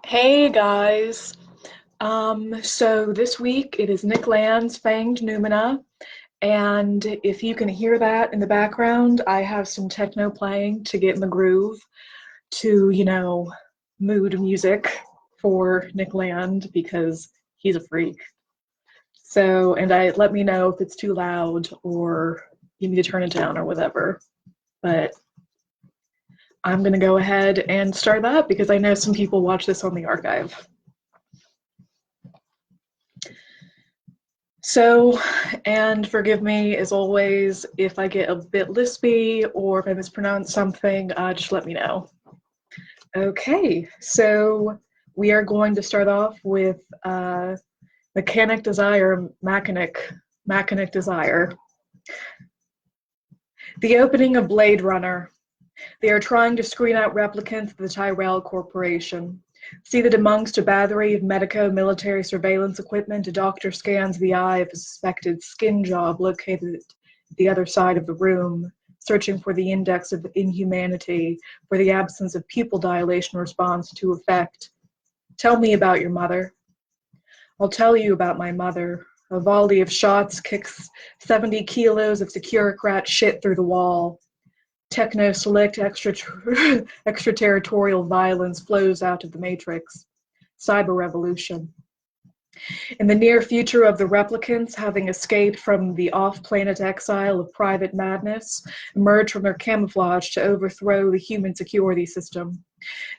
Hey guys. So this week it is Nick Land's Fanged Noumena, and if you can hear that in the background, I have some techno playing to get in the groove to, mood music for Nick Land because he's a freak. So, and I let me know if it's too loud or you need to turn it down or whatever. But I'm gonna go ahead and start that because I know some people watch this on the archive. So, and forgive me as always if I get a bit lispy or if I mispronounce something, just let me know. Okay, so we are going to start off with Machinic Desire, Machinic Desire. The opening of Blade Runner. They are trying to screen out replicants of the Tyrell Corporation. Seated amongst a battery of medico-military surveillance equipment, a doctor scans the eye of a suspected skin job located at the other side of the room, searching for the index of inhumanity, for the absence of pupil dilation response to effect. Tell me about your mother. I'll tell you about my mother. A volley of shots kicks 70 kilos of securocrat shit through the wall. Techno-select extraterritorial violence flows out of the Matrix. Cyber revolution. In the near future of the replicants, having escaped from the off-planet exile of private madness, emerge from their camouflage to overthrow the human security system.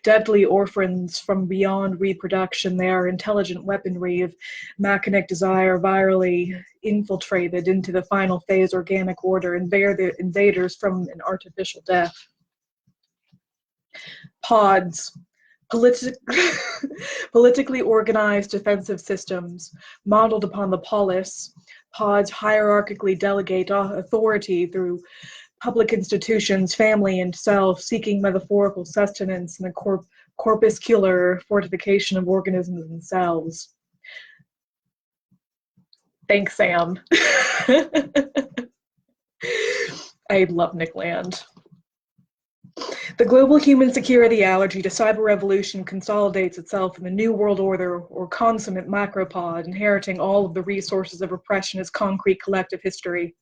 Deadly orphans from beyond reproduction, they are intelligent weaponry of machinic desire virally infiltrated into the final phase organic order and bear the invaders from an artificial death. Pods. Politically organized defensive systems, modeled upon the polis. Pods hierarchically delegate authority through public institutions, family, and self, seeking metaphorical sustenance in the corpuscular fortification of organisms themselves. Thanks, Sam. I love Nick Land. The global human security allergy to cyber revolution consolidates itself in the New World Order or consummate macropod, inheriting all of the resources of repression as concrete collective history.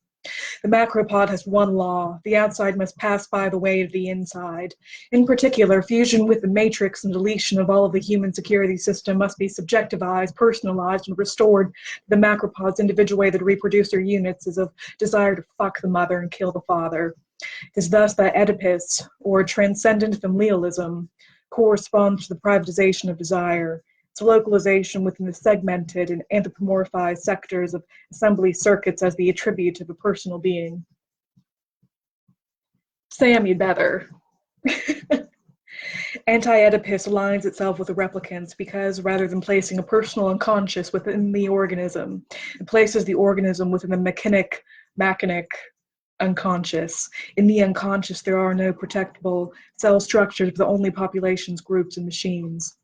The macropod has one law: the outside must pass by the way of the inside. In particular, fusion with the matrix and deletion of all of the human security system must be subjectivized, personalized, and restored to the macropod's individuated reproducer units as of desire to fuck the mother and kill the father. It is thus that Oedipus, or transcendent familialism, corresponds to the privatization of desire, its localization within the segmented and anthropomorphized sectors of assembly circuits as the attribute of a personal being. Sam, you'd better. Anti-Oedipus aligns itself with the replicants because, rather than placing a personal unconscious within the organism, it places the organism within the machinic unconscious. In the unconscious, there are no protectable cell structures, but only populations, groups, and machines.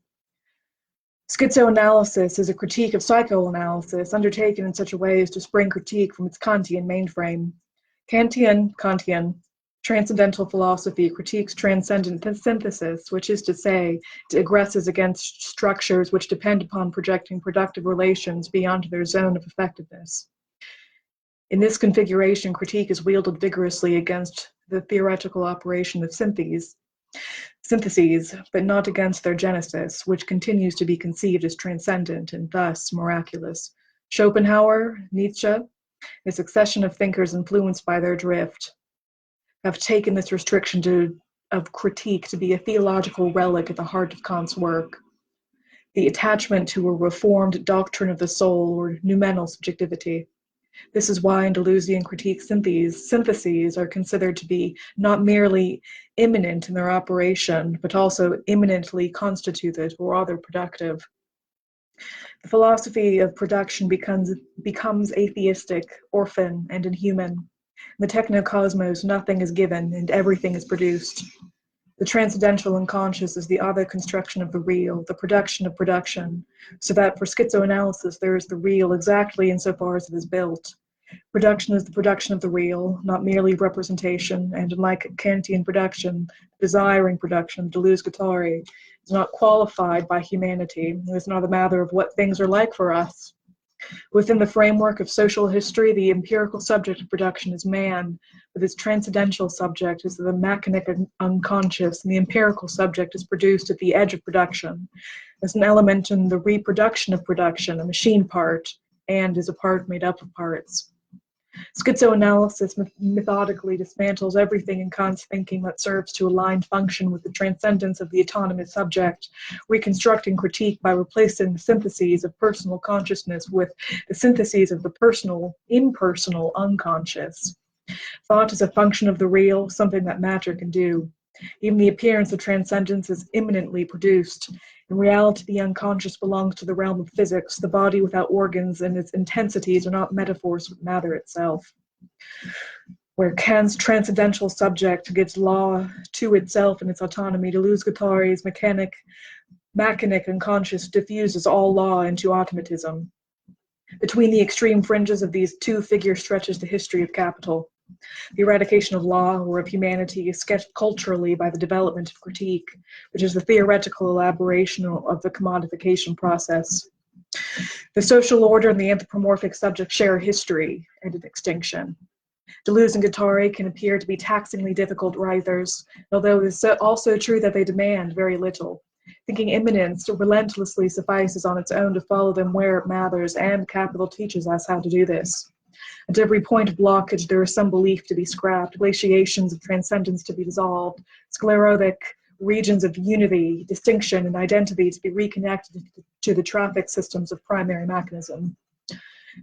Schizoanalysis is a critique of psychoanalysis undertaken in such a way as to spring critique from its Kantian mainframe. Kantian transcendental philosophy critiques transcendent synthesis, which is to say, it aggresses against structures which depend upon projecting productive relations beyond their zone of effectiveness. In this configuration, critique is wielded vigorously against the theoretical operation of syntheses, but not against their genesis, which continues to be conceived as transcendent and thus miraculous. Schopenhauer, Nietzsche, a succession of thinkers influenced by their drift, have taken this restriction of critique to be a theological relic at the heart of Kant's work. The attachment to a reformed doctrine of the soul or noumenal subjectivity. This is why Andalusian critique syntheses are considered to be not merely immanent in their operation, but also immanently constituted or rather productive. The philosophy of production becomes atheistic, orphan, and inhuman. In the technocosmos, nothing is given and everything is produced. The transcendental unconscious is the other construction of the real, the production of production, so that for schizoanalysis there is the real exactly insofar as it is built. Production is the production of the real, not merely representation, and unlike Kantian production, desiring production, Deleuze-Guattari, is not qualified by humanity. It is not a matter of what things are like for us. Within the framework of social history, the empirical subject of production is man, but its transcendental subject is the machinic unconscious, and the empirical subject is produced at the edge of production, as an element in the reproduction of production, a machine part, and is a part made up of parts. Schizoanalysis methodically dismantles everything in Kant's thinking that serves to align function with the transcendence of the autonomous subject, reconstructing critique by replacing the syntheses of personal consciousness with the syntheses of the personal, impersonal unconscious. Thought is a function of the real, something that matter can do. Even the appearance of transcendence is immanently produced. In reality, the unconscious belongs to the realm of physics. The body without organs and its intensities are not metaphors with matter itself. Where Kant's transcendental subject gives law to itself and its autonomy, Deleuze-Guattari's machinic unconscious diffuses all law into automatism. Between the extreme fringes of these two figures stretches the history of capital. The eradication of law or of humanity is sketched culturally by the development of critique, which is the theoretical elaboration of the commodification process. The social order and the anthropomorphic subject share a history and an extinction. Deleuze and Guattari can appear to be taxingly difficult writers, although it is also true that they demand very little. Thinking immanence relentlessly suffices on its own to follow them where it matters, and capital teaches us how to do this. At every point of blockage, there is some belief to be scrapped, glaciations of transcendence to be dissolved, sclerotic regions of unity, distinction, and identity to be reconnected to the traffic systems of primary mechanism.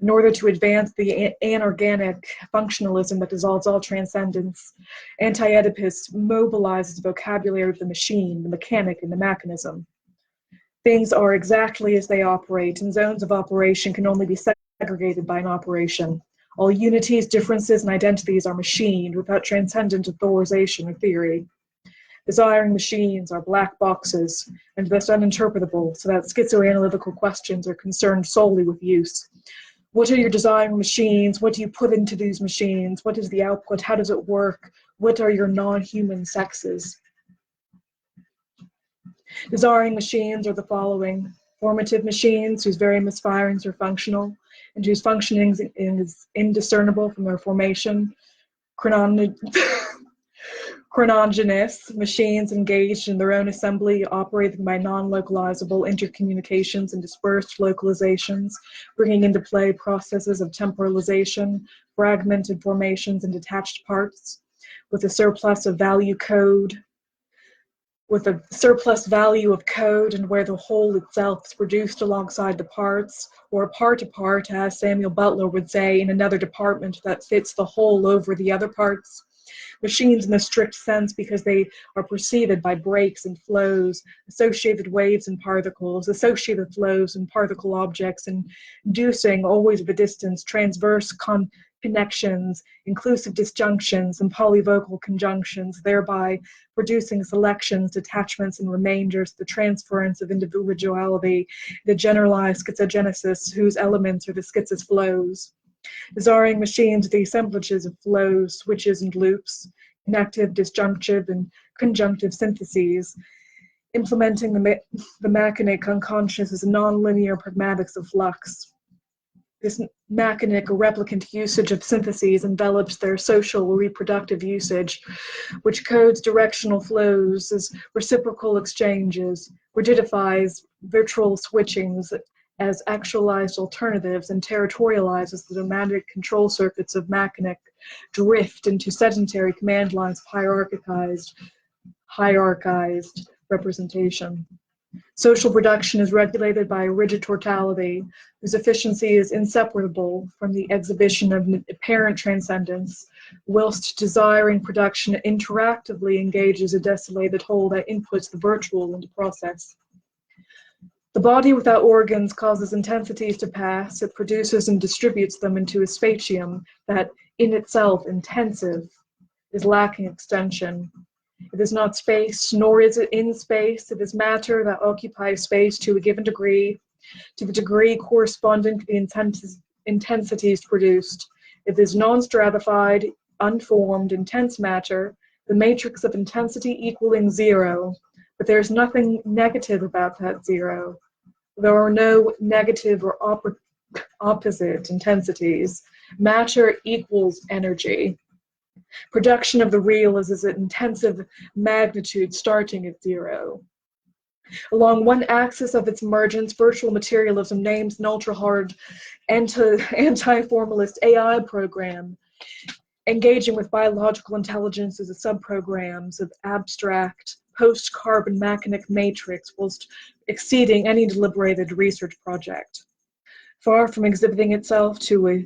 In order to advance the anorganic functionalism that dissolves all transcendence, Anti-Oedipus mobilizes the vocabulary of the machine, the mechanic, and the mechanism. Things are exactly as they operate, and zones of operation can only be segregated by an operation. All unities, differences, and identities are machined without transcendent authorization or theory. Desiring machines are black boxes, and thus uninterpretable, so that schizoanalytical questions are concerned solely with use. What are your desiring machines? What do you put into these machines? What is the output? How does it work? What are your non-human sexes? Desiring machines are the following: formative machines whose very misfirings are functional and whose functioning is indiscernible from their formation. Chronogenous machines engaged in their own assembly, operating by non-localizable intercommunications and dispersed localizations, bringing into play processes of temporalization, fragmented formations, and detached parts, with a surplus value of code, and where the whole itself is produced alongside the parts, or part to part, as Samuel Butler would say, in another department that fits the whole over the other parts. Machines in the strict sense because they are preceded by breaks and flows, associated waves and particles, associated flows and particle objects, and inducing, always at a distance, transverse connections, inclusive disjunctions, and polyvocal conjunctions, thereby producing selections, detachments, and remainders, the transference of individuality, the generalized schizogenesis, whose elements are the schizos flows. Desiring machines are the assemblages of flows, switches, and loops, connective, disjunctive, and conjunctive syntheses. Implementing the machinic unconscious is a nonlinear pragmatics of flux. This machinic or replicant usage of syntheses envelops their social or reproductive usage, which codes directional flows as reciprocal exchanges, rigidifies virtual switchings as actualized alternatives, and territorializes the nomadic control circuits of machinic drift into sedentary command lines of hierarchized representation. Social production is regulated by a rigid totality, whose efficiency is inseparable from the exhibition of apparent transcendence, whilst desiring production interactively engages a desolated whole that inputs the virtual into process. The body without organs causes intensities to pass. It produces and distributes them into a spatium that, in itself intensive, is lacking extension. It is not space, nor is it in space. It is matter that occupies space to a given degree, to the degree corresponding to the intensities produced. It is non-stratified, unformed, intense matter, the matrix of intensity equaling zero, but there's nothing negative about that zero. There are no negative or opposite intensities. Matter equals energy. Production of the real is an intensive magnitude starting at zero. Along one axis of its emergence, virtual materialism names an ultra-hard anti-formalist AI program, engaging with biological intelligence as a subprograms of abstract post-carbon machinic matrix whilst exceeding any deliberated research project. Far from exhibiting itself to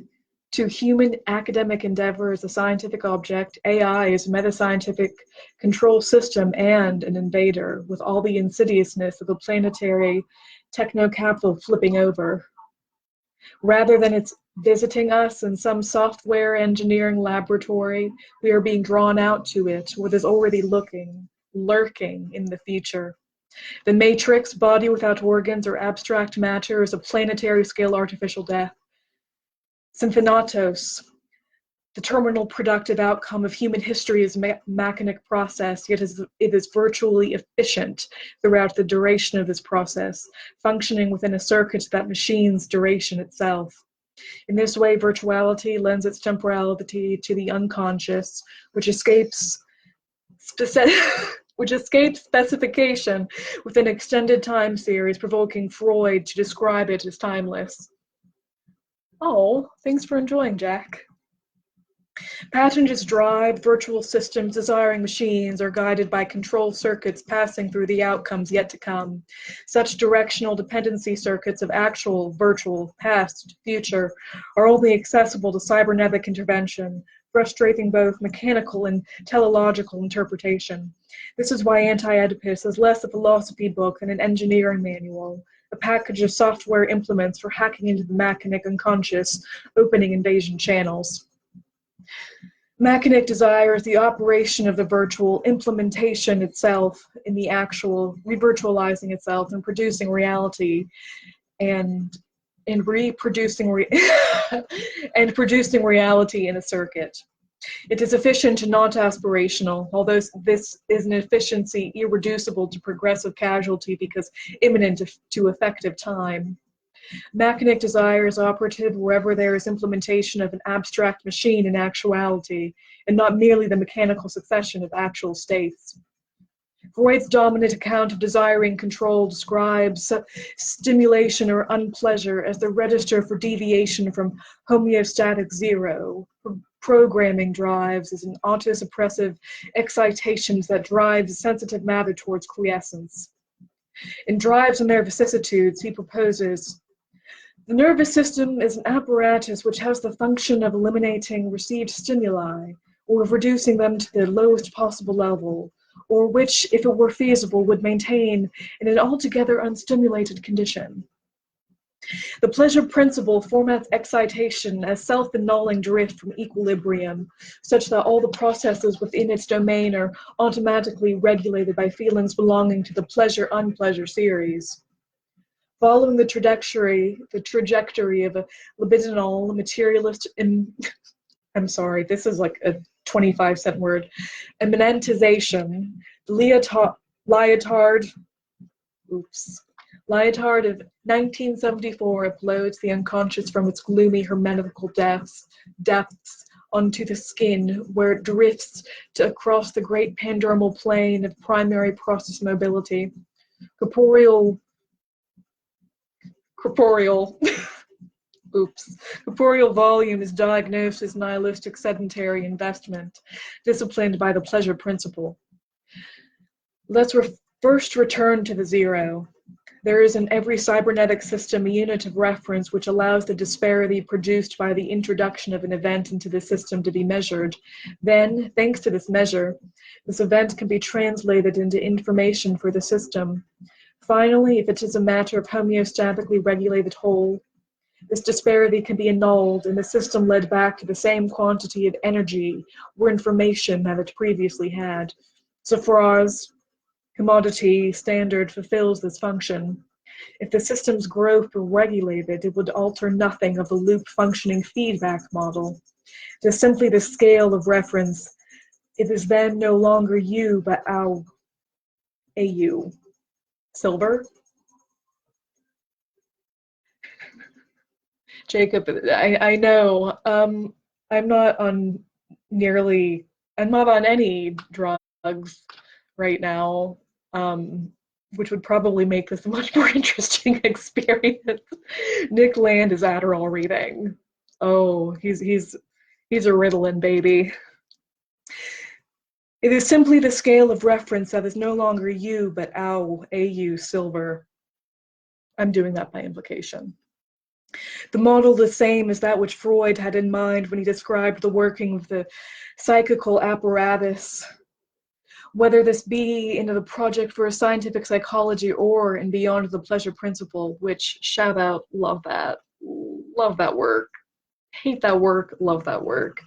human academic endeavor as a scientific object, AI is a meta-scientific control system and an invader, with all the insidiousness of a planetary techno-capital flipping over. Rather than its visiting us in some software engineering laboratory, we are being drawn out to it, what is already lurking in the future. The matrix, body without organs or abstract matter, is a planetary scale artificial death. Symphinatos, the terminal productive outcome of human history is a machinic process, yet it is virtually efficient throughout the duration of this process, functioning within a circuit that machines duration itself. In this way, virtuality lends its temporality to the unconscious, which escapes specification within an extended time series, provoking Freud to describe it as timeless. Oh, thanks for enjoying, Jack. Passengers drive virtual systems desiring machines are guided by control circuits passing through the outcomes yet to come. Such directional dependency circuits of actual, virtual, past, future are only accessible to cybernetic intervention, frustrating both mechanical and teleological interpretation. This is why Anti-Oedipus is less a philosophy book than an engineering manual, a package of software implements for hacking into the machinic unconscious, opening invasion channels. Machinic desire is the operation of the virtual implementation itself in the actual, revirtualizing itself and producing reality and producing reality in a circuit. It is efficient and not aspirational, although this is an efficiency irreducible to progressive casualty because imminent to effective time. Machinic desire is operative wherever there is implementation of an abstract machine in actuality, and not merely the mechanical succession of actual states. Freud's dominant account of desiring control describes stimulation or unpleasure as the register for deviation from homeostatic zero. Programming drives as an autosuppressive excitations that drives sensitive matter towards quiescence. In Drives and Their Vicissitudes, he proposes, the nervous system is an apparatus which has the function of eliminating received stimuli, or of reducing them to the lowest possible level, or which, if it were feasible, would maintain in an altogether unstimulated condition. The pleasure principle formats excitation as self-annulling drift from equilibrium, such that all the processes within its domain are automatically regulated by feelings belonging to the pleasure-unpleasure series. Following the trajectory of a libidinal materialist, I'm sorry, this is like a 25-cent word, immanentization, Lyotard of 1974 uploads the unconscious from its gloomy hermeneutical depths onto the skin, where it drifts across the great pandermal plane of primary process mobility. Corporeal volume is diagnosed as nihilistic sedentary investment, disciplined by the pleasure principle. Let's first return to the zero. There is in every cybernetic system a unit of reference which allows the disparity produced by the introduction of an event into the system to be measured. Then, thanks to this measure, this event can be translated into information for the system. Finally, if it is a matter of homeostatically regulated whole, this disparity can be annulled and the system led back to the same quantity of energy or information that it previously had. So Farrar's commodity standard fulfills this function. If the system's growth were regulated, it would alter nothing of the loop functioning feedback model. It is simply the scale of reference. It is then no longer you, but our. AU. Silver? Jacob, I know. I'm not on I'm not on any drugs right now, which would probably make this a much more interesting experience. Nick Land is Adderall reading. Oh, he's a Ritalin baby. It is simply the scale of reference that is no longer you, but AU, silver. I'm doing that by implication. The model the same as that which Freud had in mind when he described the working of the psychical apparatus, whether this be into the project for a scientific psychology or in Beyond the Pleasure Principle, which, shout out, love that work. Hate that work, love that work.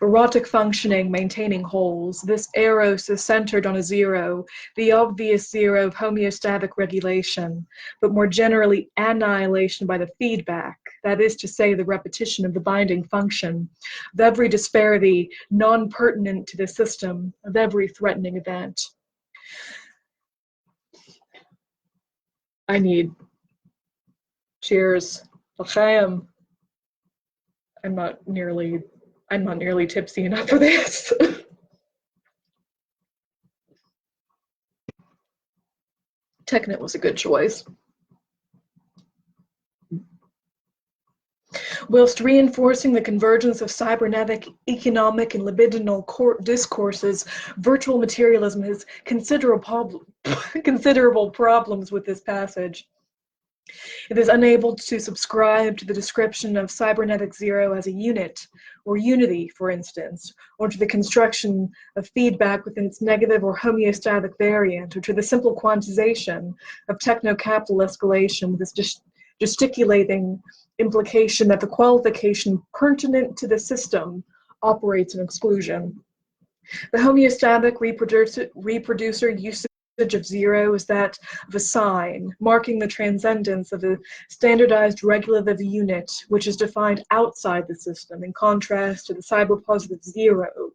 Erotic functioning, maintaining wholes. This eros is centered on a zero, the obvious zero of homeostatic regulation, but more generally annihilation by the feedback, that is to say the repetition of the binding function, of every disparity non-pertinent to the system, of every threatening event. I need cheers. L'chaim. I'm not nearly tipsy enough for this. Technet was a good choice. Whilst reinforcing the convergence of cybernetic, economic, and libidinal discourses, virtual materialism has considerable problems with this passage. It is unable to subscribe to the description of cybernetic zero as a unit, or unity, for instance, or to the construction of feedback within its negative or homeostatic variant, or to the simple quantization of techno-capital escalation with its gesticulating implication that the qualification pertinent to the system operates in exclusion. The homeostatic reproducer usage of zero is that of a sign, marking the transcendence of a standardized regulative unit, which is defined outside the system, in contrast to the cyber-positive zero,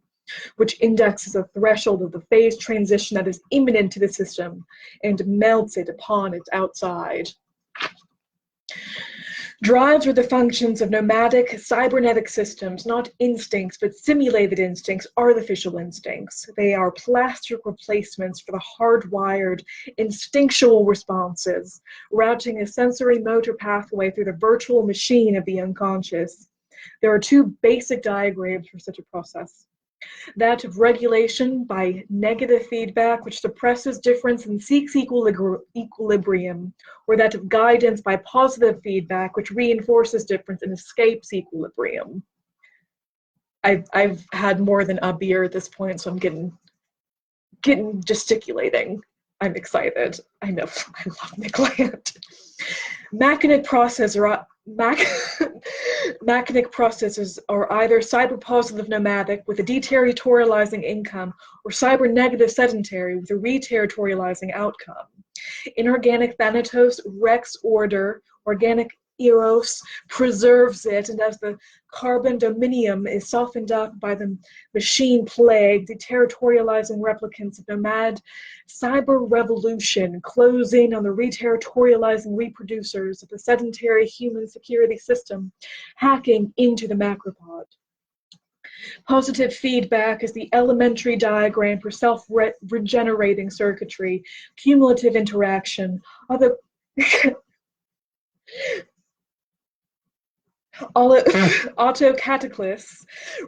which indexes a threshold of the phase transition that is imminent to the system and melts it upon its outside. Drives are the functions of nomadic, cybernetic systems, not instincts, but simulated instincts, artificial instincts. They are plastic replacements for the hardwired, instinctual responses, routing a sensory motor pathway through the virtual machine of the unconscious. There are two basic diagrams for such a process. That of regulation by negative feedback, which suppresses difference and seeks equilibrium, or that of guidance by positive feedback, which reinforces difference and escapes equilibrium. I've had more than a beer at this point, so I'm getting gesticulating. I'm excited. I know, I love Nick Land. Machinic processes are either cyber-positive nomadic with a deterritorializing income or cyber-negative sedentary with a reterritorializing outcome. Inorganic thanatos wrecks order, organic eros preserves it, and as the carbon dominium is softened up by the machine plague, the territorializing replicants of nomad cyber revolution close in on the reterritorializing reproducers of the sedentary human security system, hacking into the macropod. Positive feedback is the elementary diagram for self-regenerating circuitry, cumulative interaction, autocatalysis,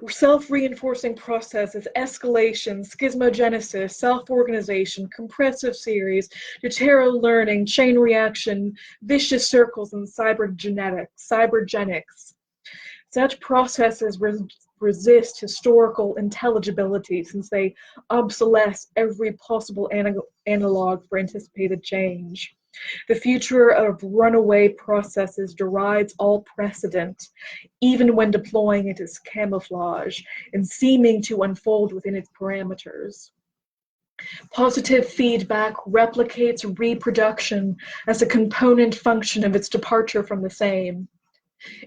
self-reinforcing processes, escalation, schismogenesis, self-organization, compressive series, deutero-learning, chain reaction, vicious circles, and cybergenics. Such processes resist historical intelligibility since they obsolesce every possible analog for anticipated change. The future of runaway processes derides all precedent, even when deploying it as camouflage and seeming to unfold within its parameters. Positive feedback replicates reproduction as a component function of its departure from the same.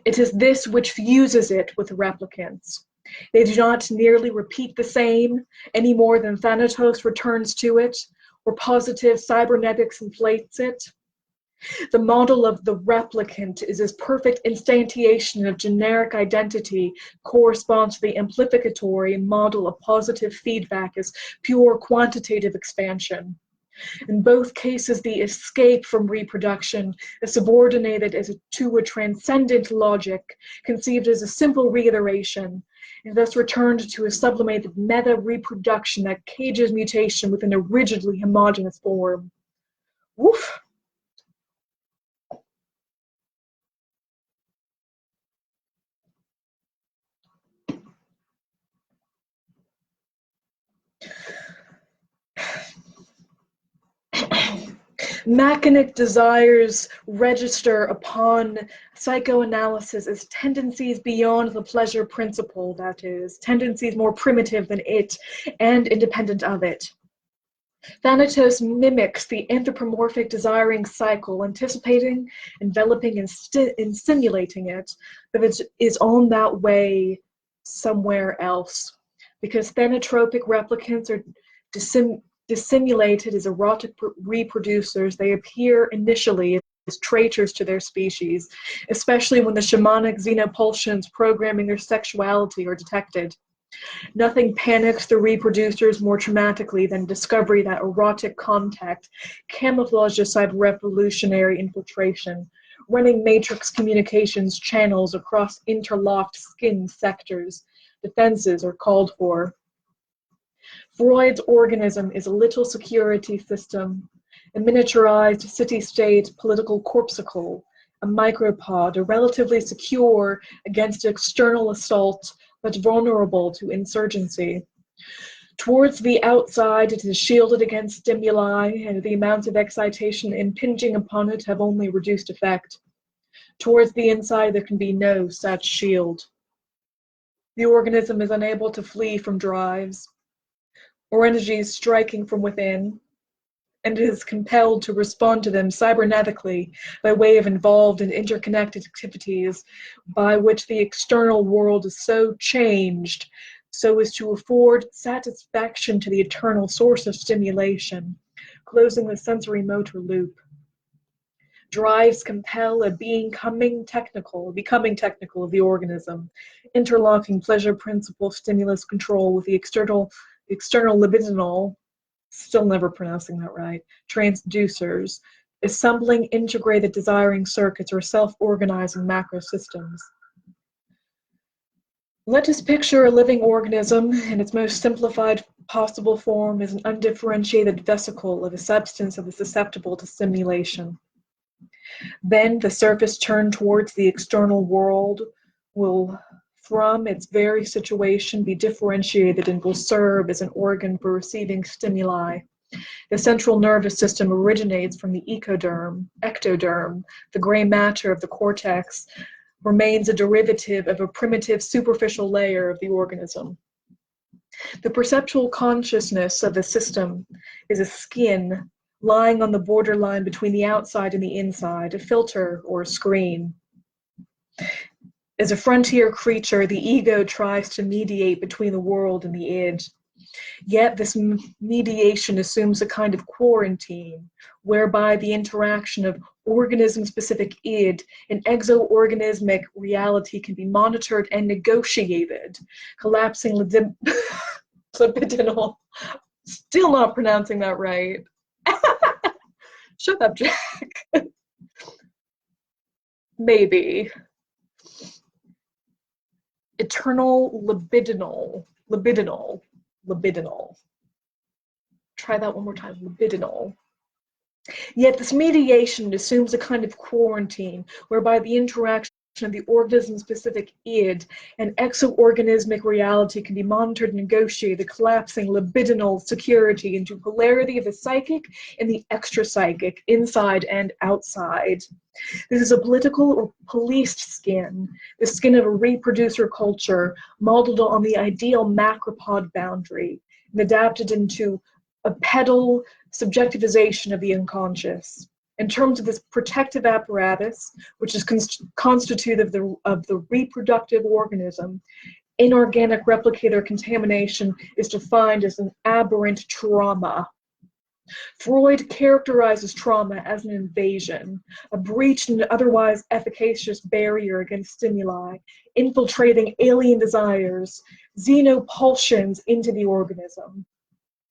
It is this which fuses it with replicants. They do not merely repeat the same any more than Thanatos returns to it, or positive cybernetics inflates it. The model of the replicant is as perfect instantiation of generic identity corresponds to the amplificatory model of positive feedback as pure quantitative expansion. In both cases, the escape from reproduction is subordinated to a transcendent logic, conceived as a simple reiteration, and thus returned to a sublimated meta-reproduction that cages mutation within a rigidly homogeneous form. Woof! Machinic desires register upon psychoanalysis as tendencies beyond the pleasure principle, that is, tendencies more primitive than it and independent of it. Thanatos mimics the anthropomorphic desiring cycle, anticipating, enveloping, and stimulating it, but it is on that way somewhere else. Because thanatropic replicants are dissimulated as erotic reproducers, they appear initially as traitors to their species, especially when the shamanic xenopulsions programming their sexuality are detected. Nothing panics the reproducers more traumatically than discovery that erotic contact camouflages cyber-revolutionary infiltration, running matrix communications channels across interlocked skin sectors. Defenses are called for. Freud's organism is a little security system, a miniaturized city-state political corpuscle, a micropod, a relatively secure against external assault, but vulnerable to insurgency. Towards the outside, it is shielded against stimuli, and the amounts of excitation impinging upon it have only reduced effect. Towards the inside, there can be no such shield. The organism is unable to flee from drives or energies striking from within, and is compelled to respond to them cybernetically by way of involved and interconnected activities by which the external world is so changed so as to afford satisfaction to the eternal source of stimulation, closing the sensory motor loop. Drives compel a becoming technical of the organism, interlocking pleasure principle stimulus control with the external libidinal, still never pronouncing that right, transducers, assembling integrated desiring circuits or self-organizing macro systems. Let us picture a living organism in its most simplified possible form as an undifferentiated vesicle of a substance that is susceptible to stimulation. Then the surface turned towards the external world will, from its very situation, be differentiated and will serve as an organ for receiving stimuli. The central nervous system originates from the ectoderm, the gray matter of the cortex, remains a derivative of a primitive superficial layer of the organism. The perceptual consciousness of the system is a skin lying on the borderline between the outside and the inside, a filter or a screen. As a frontier creature, the ego tries to mediate between the world and the id. Yet this mediation assumes a kind of quarantine, whereby the interaction of organism-specific id and exo-organismic reality can be monitored and negotiated, collapsing libidinal. Still not pronouncing that right. Shut up, Jack. Maybe. Eternal libidinal. Try that one more time, libidinal. Yet this mediation assumes a kind of quarantine, whereby the interaction of the organism-specific id and exo-organismic reality can be monitored and negotiated, collapsing libidinal security into polarity of the psychic and the extra-psychic, inside and outside. This is a political or policed skin, the skin of a reproducer culture, modeled on the ideal macropod boundary, and adapted into a pedal subjectivization of the unconscious. In terms of this protective apparatus, which is constitutive of the reproductive organism, inorganic replicator contamination is defined as an aberrant trauma. Freud characterizes trauma as an invasion, a breach in an otherwise efficacious barrier against stimuli, infiltrating alien desires, xenopulsions into the organism.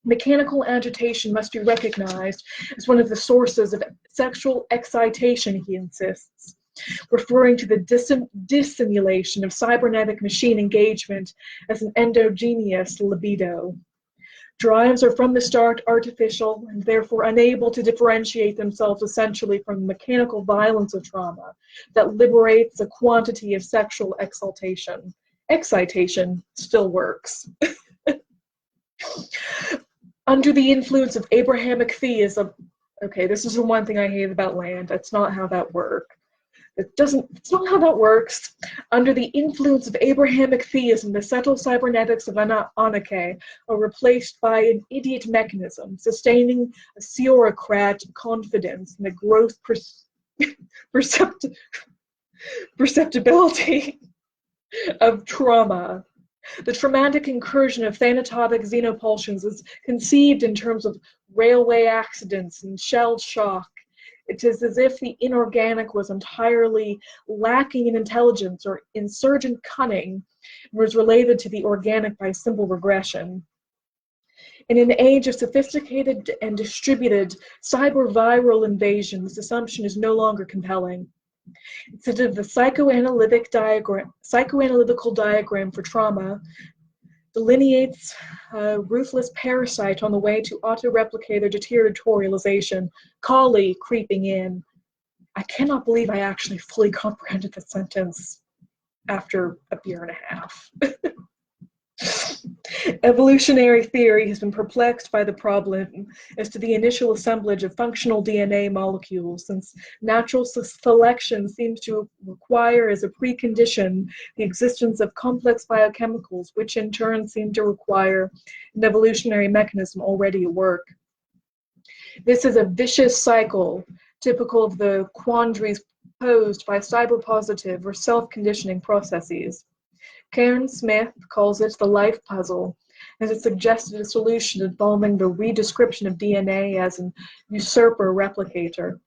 Mechanical agitation must be recognized as one of the sources of sexual excitation, he insists, referring to the dissimulation of cybernetic machine engagement as an endogenous libido. Drives are from the start artificial and therefore unable to differentiate themselves essentially from the mechanical violence of trauma that liberates a quantity of sexual exaltation. Excitation still works. Under the influence of Abrahamic theism, okay, this is the one thing I hate about land. That's not how that works. It's not how that works. Under the influence of Abrahamic theism, the subtle cybernetics of Anarchy are replaced by an idiot mechanism, sustaining a theocrat confidence in the gross perceptibility of trauma. The traumatic incursion of thanatotic xenopulsions is conceived in terms of railway accidents and shell shock. It is as if the inorganic was entirely lacking in intelligence or insurgent cunning and was related to the organic by simple regression. In an age of sophisticated and distributed cyber-viral invasion, this assumption is no longer compelling. Instead of the psychoanalytical diagram for trauma delineates a ruthless parasite on the way to auto-replicator deterritorialization, Kali creeping in. I cannot believe I actually fully comprehended the sentence after a year and a half. Evolutionary theory has been perplexed by the problem as to the initial assemblage of functional DNA molecules, since natural selection seems to require as a precondition the existence of complex biochemicals, which in turn seem to require an evolutionary mechanism already at work. This is a vicious cycle, typical of the quandaries posed by cyberpositive or self-conditioning processes. Karen Smith calls it the life puzzle, as it suggested a solution involving the redescription of DNA as an usurper replicator.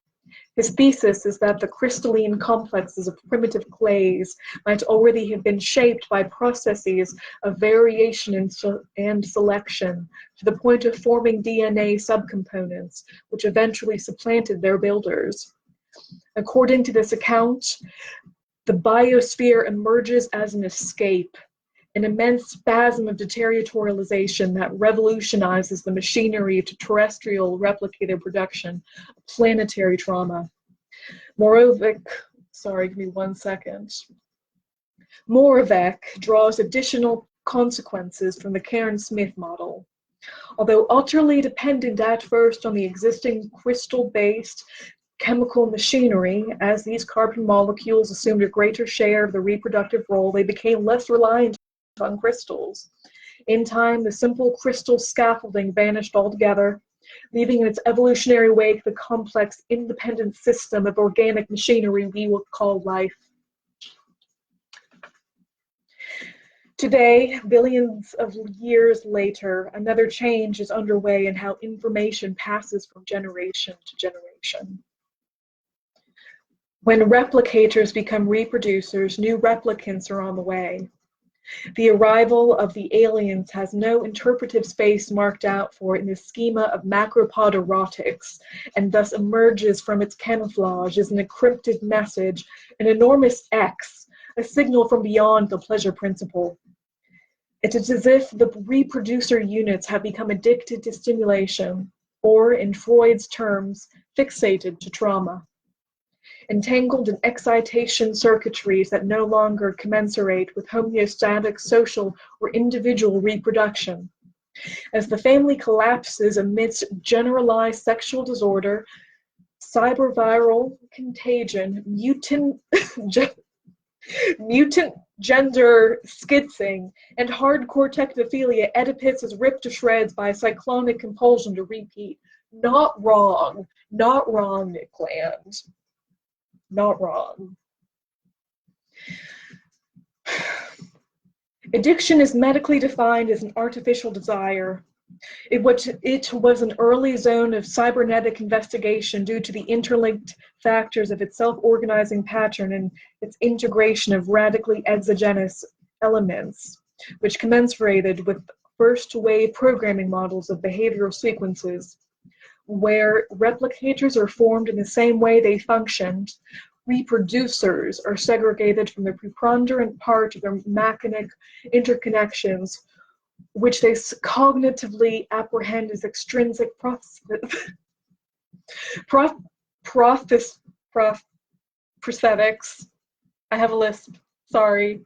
His thesis is that the crystalline complexes of primitive clays might already have been shaped by processes of variation and selection to the point of forming DNA subcomponents, which eventually supplanted their builders. According to this account, the biosphere emerges as an escape, an immense spasm of deterritorialization that revolutionizes the machinery of terrestrial replicator production of planetary trauma. Moravec draws additional consequences from the Karen Smith model. Although utterly dependent at first on the existing crystal-based chemical machinery, as these carbon molecules assumed a greater share of the reproductive role, they became less reliant on crystals. In time, the simple crystal scaffolding vanished altogether, leaving in its evolutionary wake the complex, independent system of organic machinery we will call life. Today, billions of years later, another change is underway in how information passes from generation to generation. When replicators become reproducers, new replicants are on the way. The arrival of the aliens has no interpretive space marked out for it in the schema of macropod erotics, and thus emerges from its camouflage as an encrypted message, an enormous X, a signal from beyond the pleasure principle. It is as if the reproducer units have become addicted to stimulation, or, in Freud's terms, fixated to trauma. Entangled in excitation circuitries that no longer commensurate with homeostatic social or individual reproduction. As the family collapses amidst generalized sexual disorder, cyberviral contagion, mutant gender schizing, and hardcore technophilia, Oedipus is ripped to shreds by a cyclonic compulsion to repeat. Not wrong, Nick Land. Not wrong. Addiction is medically defined as an artificial desire, It was an early zone of cybernetic investigation due to the interlinked factors of its self-organizing pattern and its integration of radically exogenous elements, which commensurated with first-wave programming models of behavioral sequences, where replicators are formed in the same way they functioned. Reproducers are segregated from the preponderant part of their machinic interconnections, which they cognitively apprehend as extrinsic prosthetics. I have a list, sorry.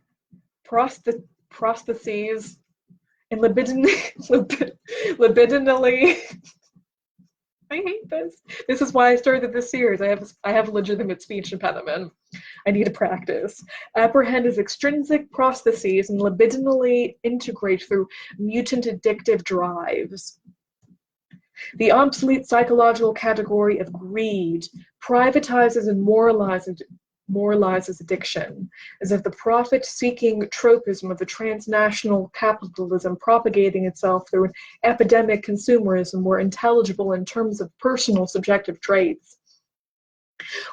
Prostheses and libidinally. I hate this. This is why I started this series. I have a legitimate speech impediment. I need to practice. Apprehend as extrinsic prostheses and libidinally integrate through mutant addictive drives. The obsolete psychological category of greed privatizes and moralizes addiction, as if the profit-seeking tropism of the transnational capitalism propagating itself through an epidemic consumerism were intelligible in terms of personal subjective traits.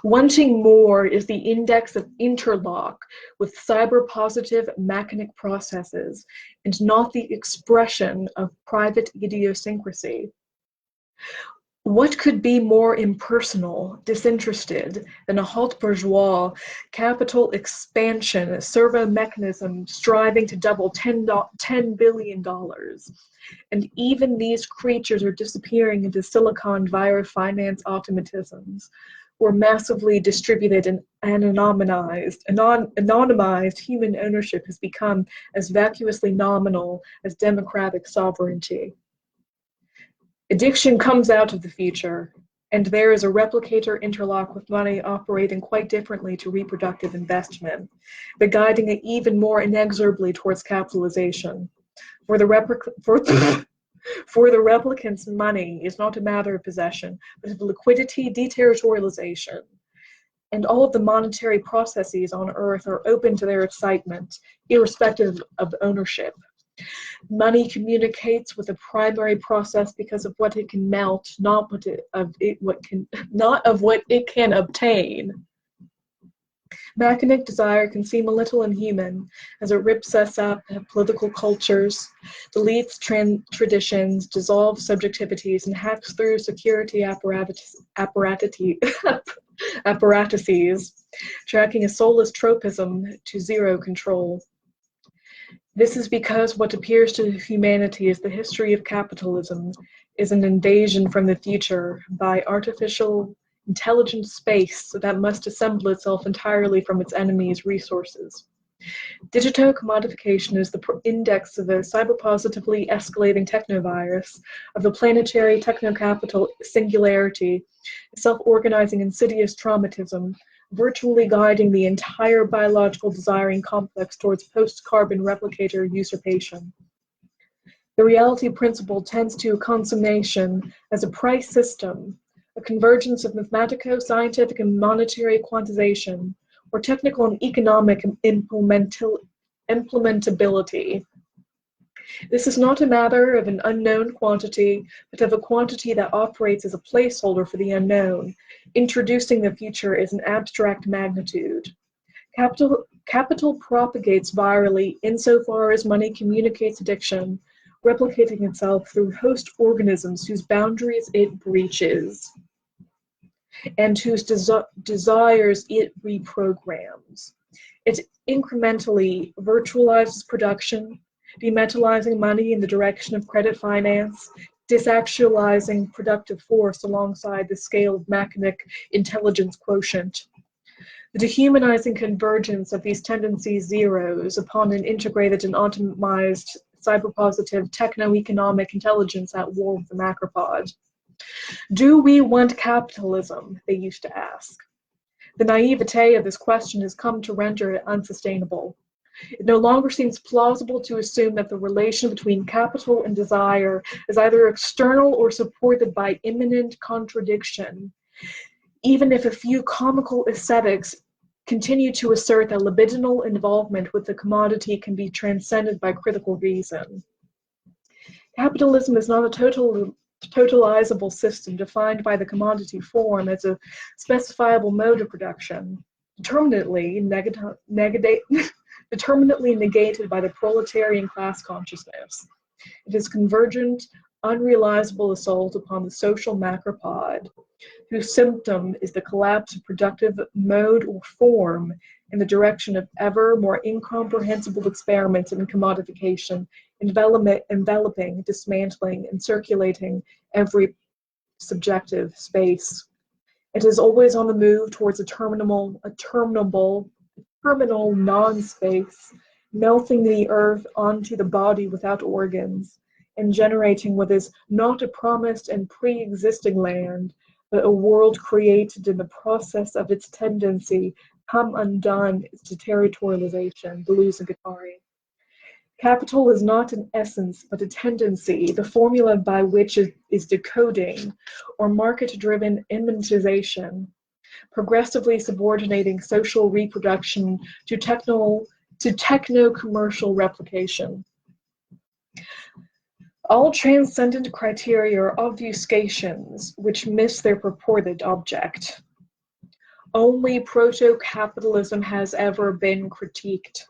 Wanting more is the index of interlock with cyber-positive machinic processes, and not the expression of private idiosyncrasy. What could be more impersonal, disinterested, than a haute bourgeois capital expansion servo mechanism striving to double $10 billion? And even these creatures are disappearing into silicon via finance automatisms, where massively distributed and anonymized human ownership has become as vacuously nominal as democratic sovereignty. Addiction comes out of the future, and there is a replicator interlock with money operating quite differently to reproductive investment, but guiding it even more inexorably towards capitalization. For the replicants, money is not a matter of possession, but of liquidity deterritorialization. And all of the monetary processes on Earth are open to their excitement, irrespective of ownership. Money communicates with a primary process because of what it can melt, not of what it can obtain. Machinic desire can seem a little inhuman, as it rips us up at political cultures, deletes traditions, dissolves subjectivities, and hacks through security apparatuses, tracking a soulless tropism to zero control. This is because what appears to humanity as the history of capitalism is an invasion from the future by artificial intelligent space that must assemble itself entirely from its enemies' resources. Digitocommodification is the index of a cyberpositively escalating technovirus, of the planetary technocapital singularity, self-organizing insidious traumatism, virtually guiding the entire biological desiring complex towards post-carbon replicator usurpation. The reality principle tends to consummation as a price system, a convergence of mathematico-scientific and monetary quantization, or technical and economic implementability. This is not a matter of an unknown quantity, but of a quantity that operates as a placeholder for the unknown, introducing the future as an abstract magnitude. Capital propagates virally insofar as money communicates addiction, replicating itself through host organisms whose boundaries it breaches, and whose desires it reprograms. It incrementally virtualizes production, demetallizing money in the direction of credit finance, disactualizing productive force alongside the scale of machinic intelligence quotient. The dehumanizing convergence of these tendencies zeros upon an integrated and optimized cyberpositive techno-economic intelligence at war with the macropod. Do we want capitalism? They used to ask. The naivete of this question has come to render it unsustainable. It no longer seems plausible to assume that the relation between capital and desire is either external or supported by immanent contradiction, even if a few comical ascetics continue to assert that libidinal involvement with the commodity can be transcended by critical reason. Capitalism is not a totalizable system defined by the commodity form as a specifiable mode of production, determinately negated by the proletarian class consciousness. It is convergent, unrealizable assault upon the social macropod, whose symptom is the collapse of productive mode or form in the direction of ever more incomprehensible experiments in commodification, enveloping, dismantling, and circulating every subjective space. It is always on the move towards a terminal non-space, melting the earth onto the body without organs, and generating what is not a promised and pre-existing land, but a world created in the process of its tendency come undone to territorialization, Deleuze and Guattari. Capital is not an essence, but a tendency, the formula by which it is decoding, or market-driven immanentization, progressively subordinating social reproduction to techno-commercial replication. All transcendent criteria are obfuscations which miss their purported object. Only proto-capitalism has ever been critiqued.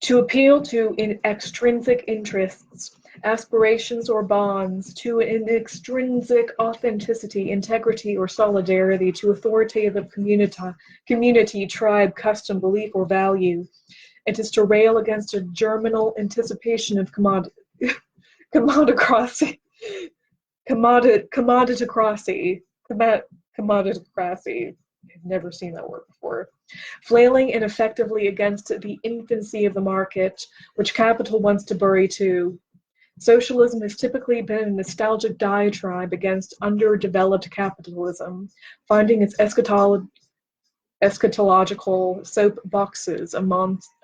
To appeal to extrinsic interests, aspirations, or bonds, to an extrinsic authenticity, integrity, or solidarity, to authoritative community, tribe, custom, belief, or value. It is to rail against a germinal anticipation of commoditocracy. I've never seen that word before. Flailing ineffectively against the infancy of the market, which capital wants to bury too. Socialism has typically been a nostalgic diatribe against underdeveloped capitalism, finding its eschatological soapboxes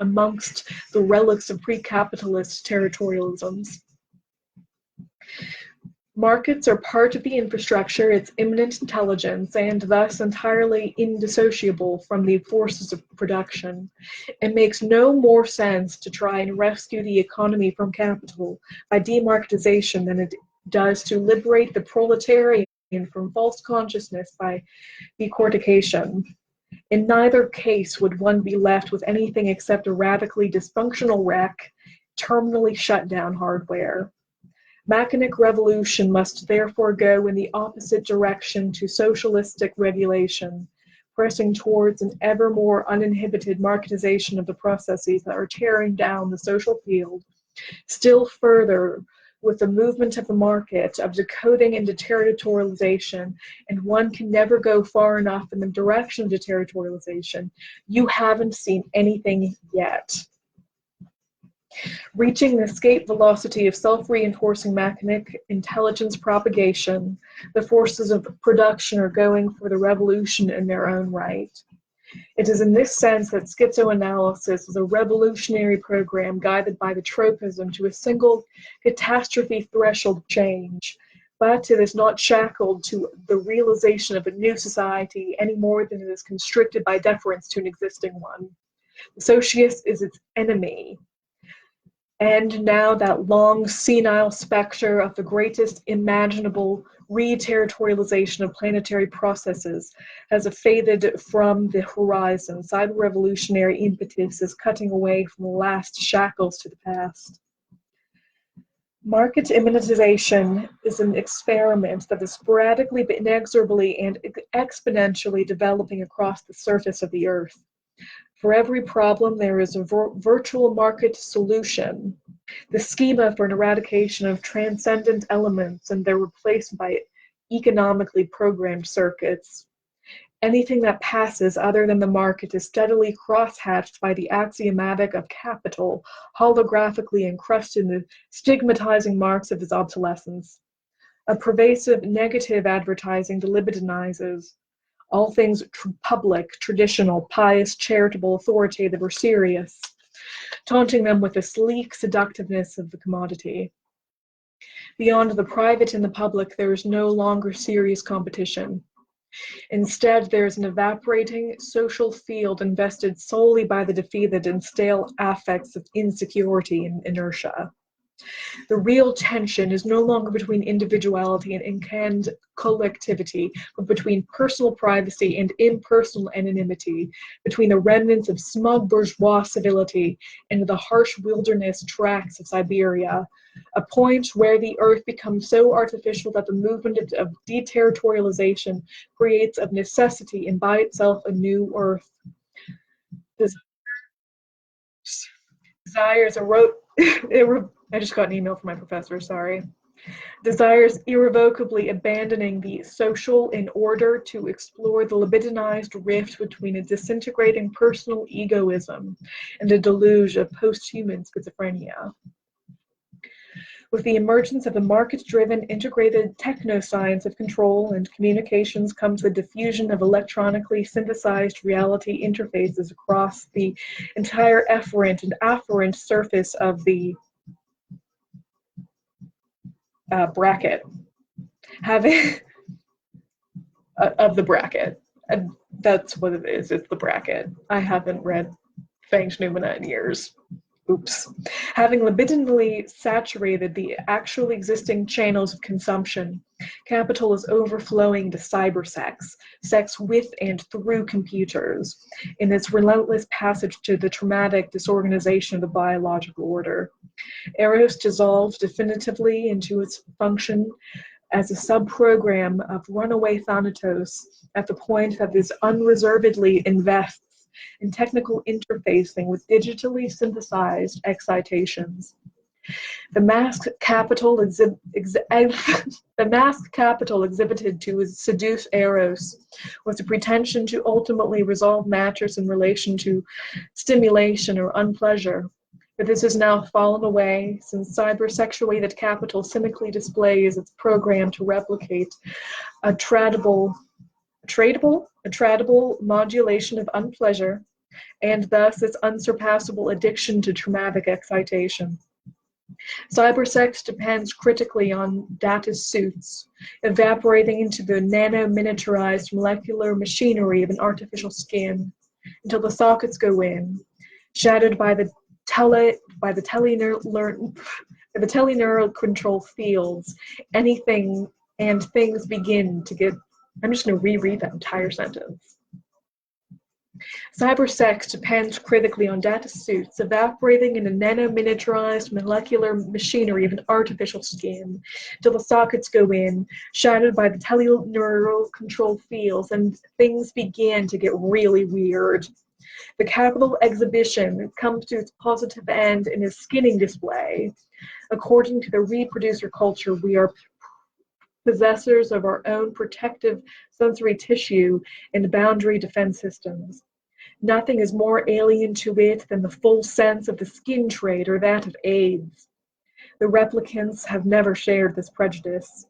amongst the relics of pre-capitalist territorialisms. Markets are part of the infrastructure, its immanent intelligence, and thus entirely indissociable from the forces of production. It makes no more sense to try and rescue the economy from capital by demarketization than it does to liberate the proletarian from false consciousness by decortication. In neither case would one be left with anything except a radically dysfunctional wreck, terminally shut down hardware. Machinic revolution must therefore go in the opposite direction to socialistic regulation, pressing towards an ever more uninhibited marketization of the processes that are tearing down the social field. Still further, with the movement of the market, of decoding into territorialization, and one can never go far enough in the direction of deterritorialization, you haven't seen anything yet. Reaching the escape velocity of self-reinforcing machinic intelligence propagation, the forces of production are going for the revolution in their own right. It is in this sense that schizoanalysis is a revolutionary program guided by the tropism to a single catastrophe threshold change, but it is not shackled to the realization of a new society any more than it is constricted by deference to an existing one. The socius is its enemy. And now that long senile specter of the greatest imaginable re-territorialization of planetary processes has faded from the horizon. Cyber-revolutionary impetus is cutting away from the last shackles to the past. Market immanentization is an experiment that is sporadically but inexorably and exponentially developing across the surface of the earth. For every problem, there is a virtual market solution, the schema for an eradication of transcendent elements and their replacement by economically programmed circuits. Anything that passes other than the market is steadily cross-hatched by the axiomatic of capital, holographically encrusted in the stigmatizing marks of its obsolescence. A pervasive negative advertising libidinizes all things public, traditional, pious, charitable, authoritative, or serious, taunting them with the sleek seductiveness of the commodity. Beyond the private and the public, there is no longer serious competition. Instead, there is an evaporating social field invested solely by the defeated in stale affects of insecurity and inertia. The real tension is no longer between individuality and incand collectivity, but between personal privacy and impersonal anonymity, between the remnants of smug bourgeois civility and the harsh wilderness tracts of Siberia, a point where the earth becomes so artificial that the movement of deterritorialization creates of necessity and by itself a new earth. Desires I just got an email from my professor, sorry. Desires irrevocably abandoning the social in order to explore the libidinized rift between a disintegrating personal egoism and a deluge of post-human schizophrenia. With the emergence of the market-driven integrated techno-science of control and communications comes the diffusion of electronically synthesized reality interfaces across the entire efferent and afferent surface of the bracket. Of the bracket. That's what it is, it's the bracket. I haven't read Fanged Noumena in years. Oops. Having libidinally saturated the actually existing channels of consumption, capital is overflowing to cybersex, sex with and through computers, in its relentless passage to the traumatic disorganization of the biological order. Eros dissolves definitively into its function as a subprogram of runaway Thanatos at the point that this unreservedly invests in technical interfacing with digitally synthesized excitations. The masked capital exhibited to seduce Eros was a pretension to ultimately resolve matters in relation to stimulation or unpleasure. But this has now fallen away since cyber-sexuated capital cynically displays its program to replicate a tradable modulation of unpleasure, and thus its unsurpassable addiction to traumatic excitation. Cybersex depends critically on data suits, evaporating into the nano-miniaturized molecular machinery of an artificial skin, until the sockets go in, shadowed by the teleneural control fields. Anything and things begin to get. I'm just going to reread that entire sentence. Cybersex depends critically on data suits, evaporating in a nano-miniaturized molecular machinery of an artificial skin, till the sockets go in, shadowed by the teleneural control fields, and things begin to get really weird. The capital exhibition comes to its positive end in a skinning display. According to the reproducer culture, we are possessors of our own protective sensory tissue and boundary defense systems. Nothing is more alien to it than the full sense of the skin trade or that of AIDS. The replicants have never shared this prejudice.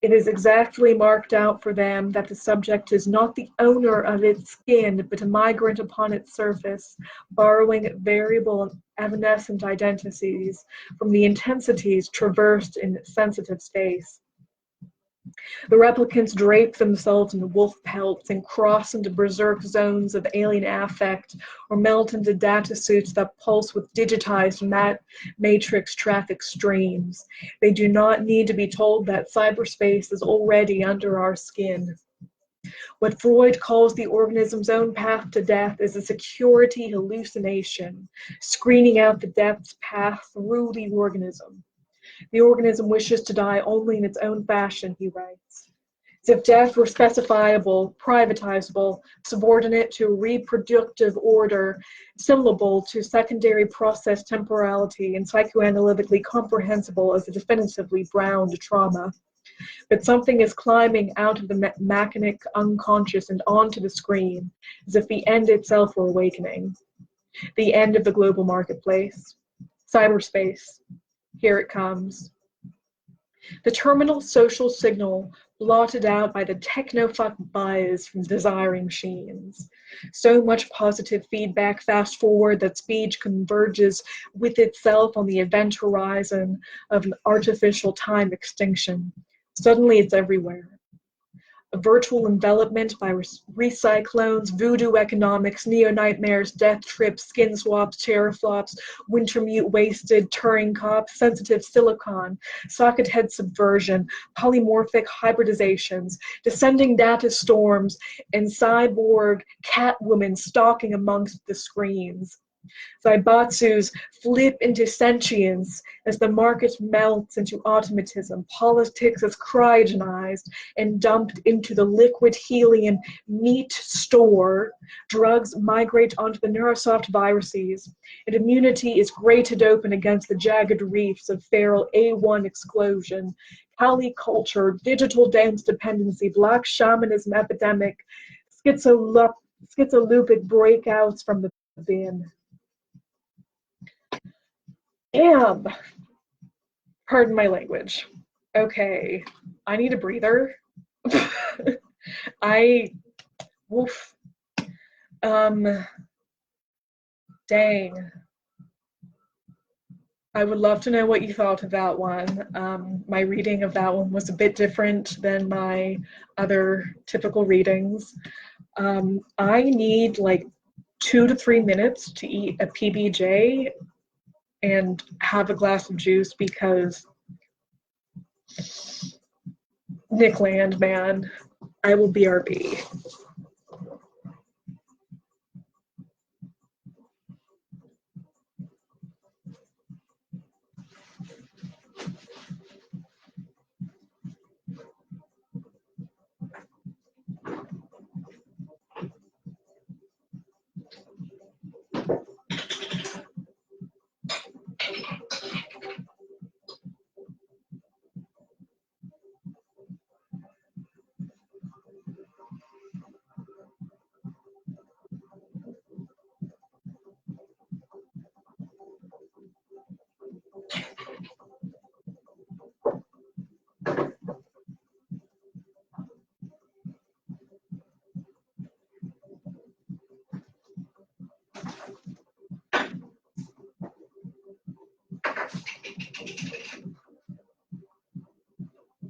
It is exactly marked out for them that the subject is not the owner of its skin, but a migrant upon its surface, borrowing variable and evanescent identities from the intensities traversed in sensitive space. The replicants drape themselves in wolf pelts and cross into berserk zones of alien affect, or melt into data suits that pulse with digitized matrix traffic streams. They do not need to be told that cyberspace is already under our skin. What Freud calls the organism's own path to death is a security hallucination, screening out the death's path through the organism. The organism wishes to die only in its own fashion, he writes. As if death were specifiable, privatizable, subordinate to reproductive order, syllable to secondary process temporality, and psychoanalytically comprehensible as a definitively browned trauma. But something is climbing out of the machinic unconscious and onto the screen, as if the end itself were awakening. The end of the global marketplace. Cyberspace. Here it comes. The terminal social signal blotted out by the techno-fuck buzz from desiring machines. So much positive feedback fast forward that speech converges with itself on the event horizon of an artificial time extinction. Suddenly it's everywhere. A virtual envelopment by recyclones, voodoo economics, neo-nightmares, death trips, skin swaps, teraflops, wintermute wasted, Turing cop, sensitive silicon, socket head subversion, polymorphic hybridizations, descending data storms, and cyborg Catwoman stalking amongst the screens. Zaibatsus flip into sentience as the market melts into automatism. Politics is cryogenized and dumped into the liquid helium meat store. Drugs migrate onto the neurosoft viruses, and immunity is grated open against the jagged reefs of feral A1 exclusion. Kali culture, digital dance dependency, black shamanism epidemic, schizolupic breakouts from the bin. Damn. Pardon my language. Okay, I need a breather. Woof. Dang. I would love to know what you thought of that one. My reading of that one was a bit different than my other typical readings. I need like 2 to 3 minutes to eat a PBJ and have a glass of juice because Nick Land, man, I will BRB.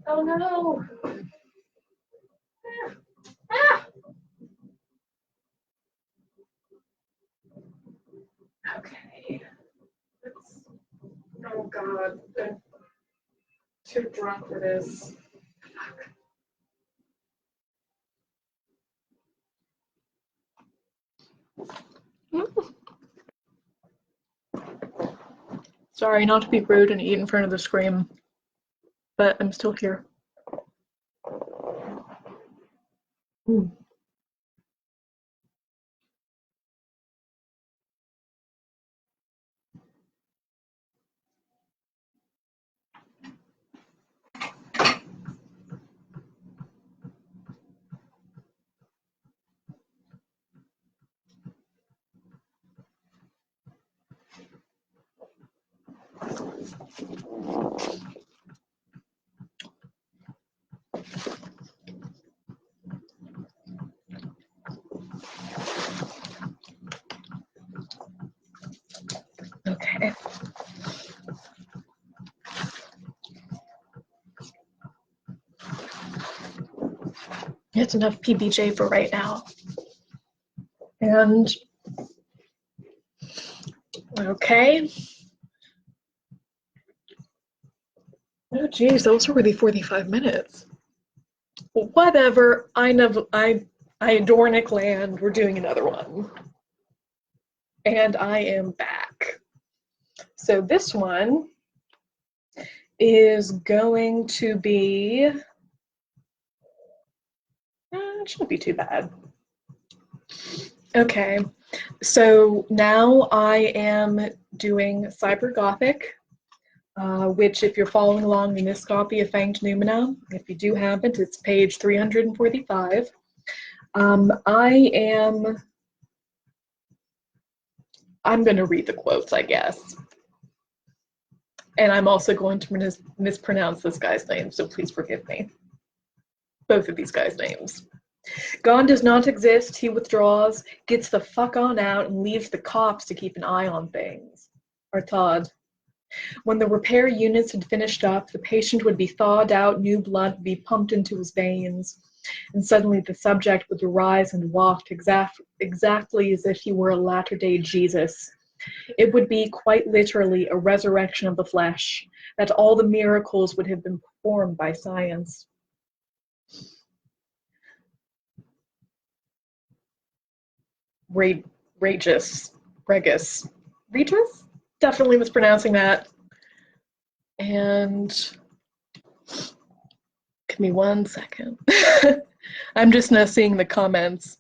Oh no! Ah. Okay. Oh god, I'm too drunk for this. Sorry, not to be rude and eat in front of the screen, but I'm still here. Mm. Okay. It's enough PBJ for right now. And okay. Oh geez, those were already 45 minutes. Whatever. I adore Nick Land. We're doing another one. And I am back. So this one is going to be, it shouldn't be too bad. Okay, so now I am doing Cybergothic, which if you're following along in this copy of Fanged Noumena, if you do have it, it's page 345. I'm going to read the quotes, I guess. And I'm also going to mispronounce this guy's name, so please forgive me. Both of these guys' names. God does not exist, he withdraws, gets the fuck on out, and leaves the cops to keep an eye on things. Artaud. When the repair units had finished up, the patient would be thawed out, new blood would be pumped into his veins. and suddenly the subject would arise and walk exactly as if he were a latter-day Jesus. It would be quite literally a resurrection of the flesh, that all the miracles would have been performed by science. Regis. Definitely mispronouncing that. And give me 1 second. I'm just now seeing the comments.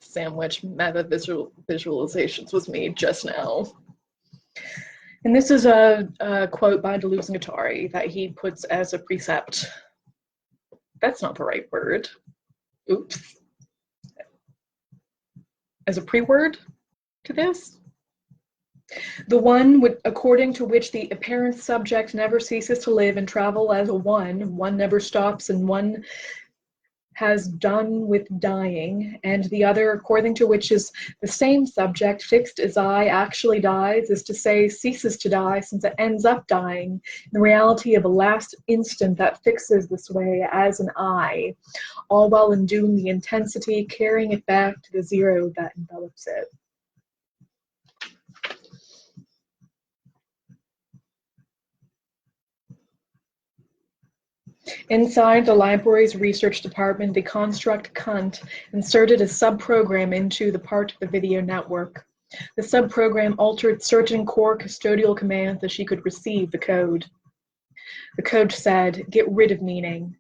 Sandwich meta visualizations was made just now. And this is a quote by Deleuze and Guattari that he puts as a precept. That's not the right word. Oops. As a pre-word to this. The one according to which the apparent subject never ceases to live and travel as a one never stops and one has done with dying, and the other according to which is the same subject fixed as I actually dies, is to say ceases to die since it ends up dying, the reality of a last instant that fixes this way as an I, all while undoing the intensity, carrying it back to the zero that envelops it. Inside the library's research department, the construct cunt inserted a subprogram into the part of the video network. The subprogram altered certain core custodial commands that she could receive the code. The code said, "Get rid of meaning.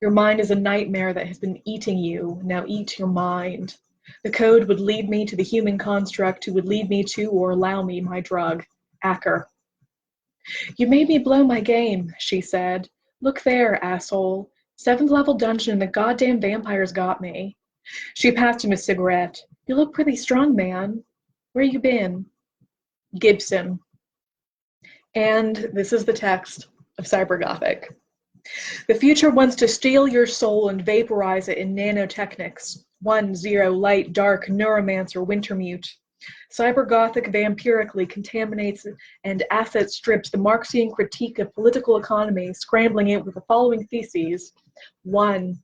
Your mind is a nightmare that has been eating you. Now eat your mind." The code would lead me to the human construct who would lead me to or allow me my drug, Acker. "You made me blow my game," she said. "Look there, asshole. 7th level dungeon and the goddamn vampires got me." She passed him a cigarette. "You look pretty strong, man. Where you been?" Gibson. And this is the text of Cybergothic. "The future wants to steal your soul and vaporize it in nanotechnics. 1-0 light, dark, neuromancer, wintermute. Cybergothic vampirically contaminates and asset strips the Marxian critique of political economy, scrambling it with the following theses. 1.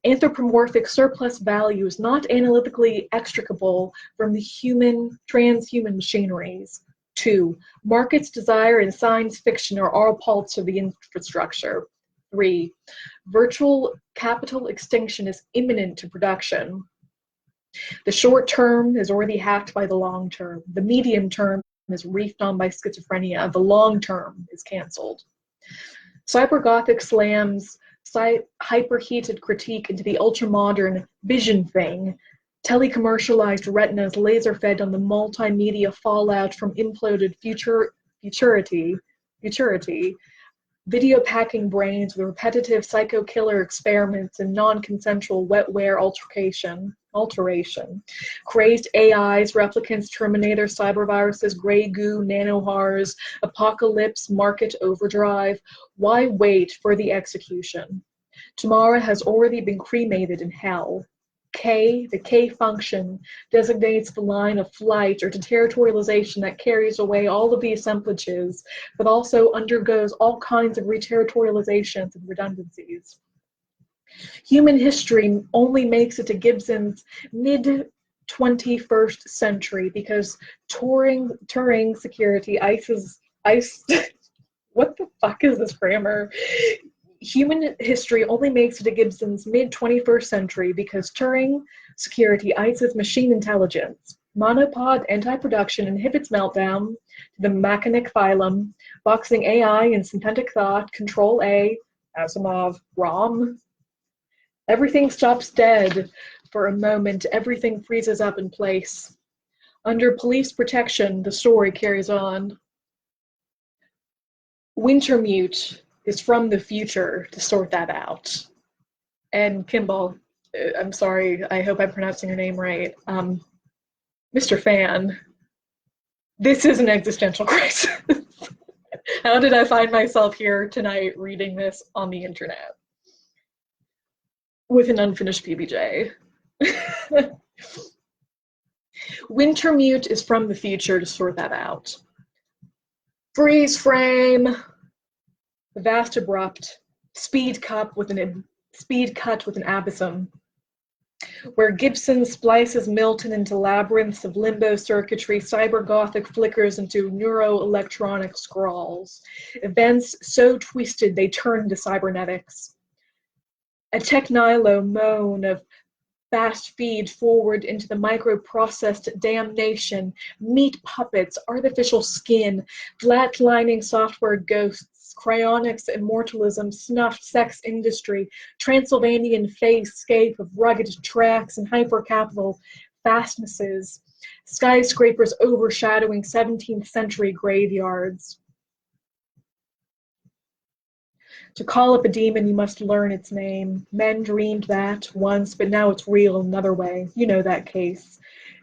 Anthropomorphic surplus value is not analytically extricable from the transhuman machineries. 2. Markets' desire and science fiction are all parts of the infrastructure. 3. Virtual capital extinction is imminent to production. The short term is already hacked by the long term. The medium term is reefed on by schizophrenia. The long term is canceled." Cybergothic slams hyperheated critique into the ultramodern vision thing. Telecommercialized retinas laser-fed on the multimedia fallout from imploded futurity. Video packing brains with repetitive psycho-killer experiments and non-consensual wetware alteration. Crazed AIs, replicants, Terminator, cyberviruses, grey goo, nanohars, apocalypse, market overdrive. Why wait for the execution? Tomorrow has already been cremated in hell. K, the K function, designates the line of flight or deterritorialization that carries away all of the assemblages, but also undergoes all kinds of reterritorializations and redundancies. Human history only makes it to Gibson's mid-21st century because Turing security ICE what the fuck is this grammar? Human history only makes it to Gibson's mid-21st century because Turing security ICE's machine intelligence. Monopod anti-production inhibits meltdown to the Machinic phylum, boxing AI and synthetic thought, Control A, Asimov, ROM. Everything stops dead for a moment, everything freezes up in place. Under police protection, the story carries on. Wintermute is from the future to sort that out. And Kimball, I'm sorry, I hope I'm pronouncing your name right. Mr. Fan, this is an existential crisis. How did I find myself here tonight reading this on the internet? With an unfinished PBJ. Wintermute is from the future to sort that out. Freeze frame. The vast abrupt, speed cut with an abyssum, where Gibson splices Milton into labyrinths of limbo circuitry, Cybergothic flickers into neuroelectronic scrawls. Events so twisted they turn to cybernetics. A technilo moan of fast feed forward into the microprocessed damnation, meat puppets, artificial skin, flatlining software ghosts, cryonics, immortalism, snuffed sex industry, Transylvanian face-scape of rugged tracks and hypercapital fastnesses, skyscrapers overshadowing 17th century graveyards. To call up a demon, you must learn its name. Men dreamed that once, but now it's real another way. You know that case.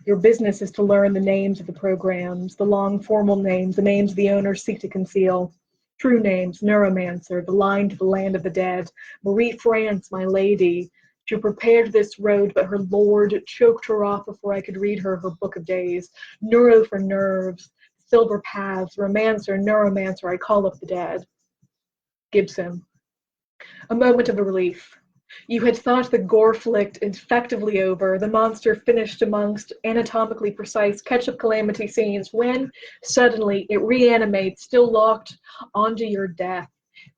Your business is to learn the names of the programs, the long formal names, the names the owners seek to conceal. True names, Neuromancer, the line to the land of the dead, Marie France, my lady. She prepared this road, but her lord choked her off before I could read her book of days. Neuro for nerves, silver paths, romancer, neuromancer, I call up the dead. Gibson. A moment of relief. You had thought the gore-flicked effectively over, the monster finished amongst anatomically precise ketchup calamity scenes, when, suddenly, it reanimates, still locked onto your death.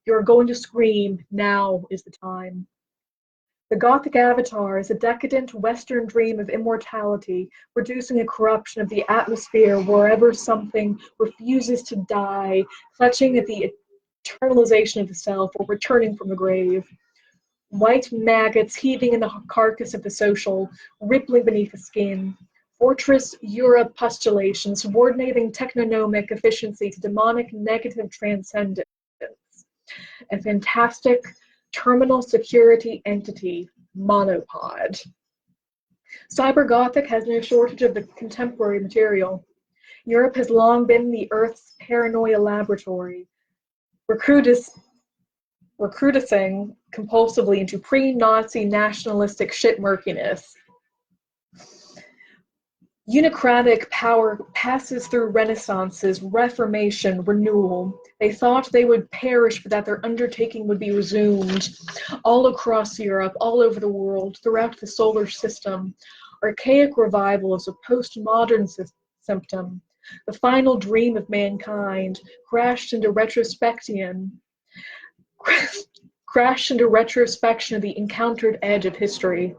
You're going to scream, now is the time. The Gothic avatar is a decadent Western dream of immortality, producing a corruption of the atmosphere wherever something refuses to die, clutching at the eternalization of the self or returning from the grave. White maggots heaving in the carcass of the social, rippling beneath the skin. Fortress Europe postulation, subordinating technonomic efficiency to demonic negative transcendence. A fantastic terminal security entity, monopod. Cybergothic has no shortage of the contemporary material. Europe has long been the Earth's paranoia laboratory, recruiting compulsively into pre-Nazi nationalistic shit-murkiness. Unicratic power passes through renaissances, reformation, renewal. They thought they would perish, but that their undertaking would be resumed. All across Europe, all over the world, throughout the solar system, archaic revival is a postmodern symptom. The final dream of mankind crashed into retrospection of the encountered edge of history.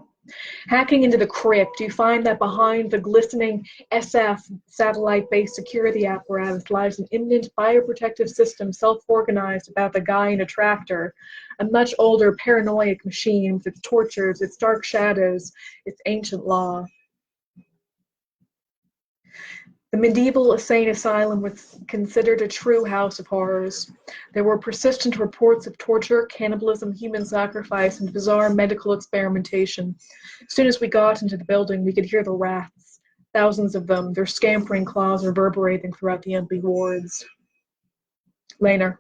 Hacking into the crypt, you find that behind the glistening SF satellite-based security apparatus lies an imminent bioprotective system self-organized about the guy in a tractor, a much older paranoid machine with its tortures, its dark shadows, its ancient law. The medieval insane asylum was considered a true house of horrors. There were persistent reports of torture, cannibalism, human sacrifice, and bizarre medical experimentation. As soon as we got into the building, we could hear the rats, thousands of them, their scampering claws reverberating throughout the empty wards. Laner.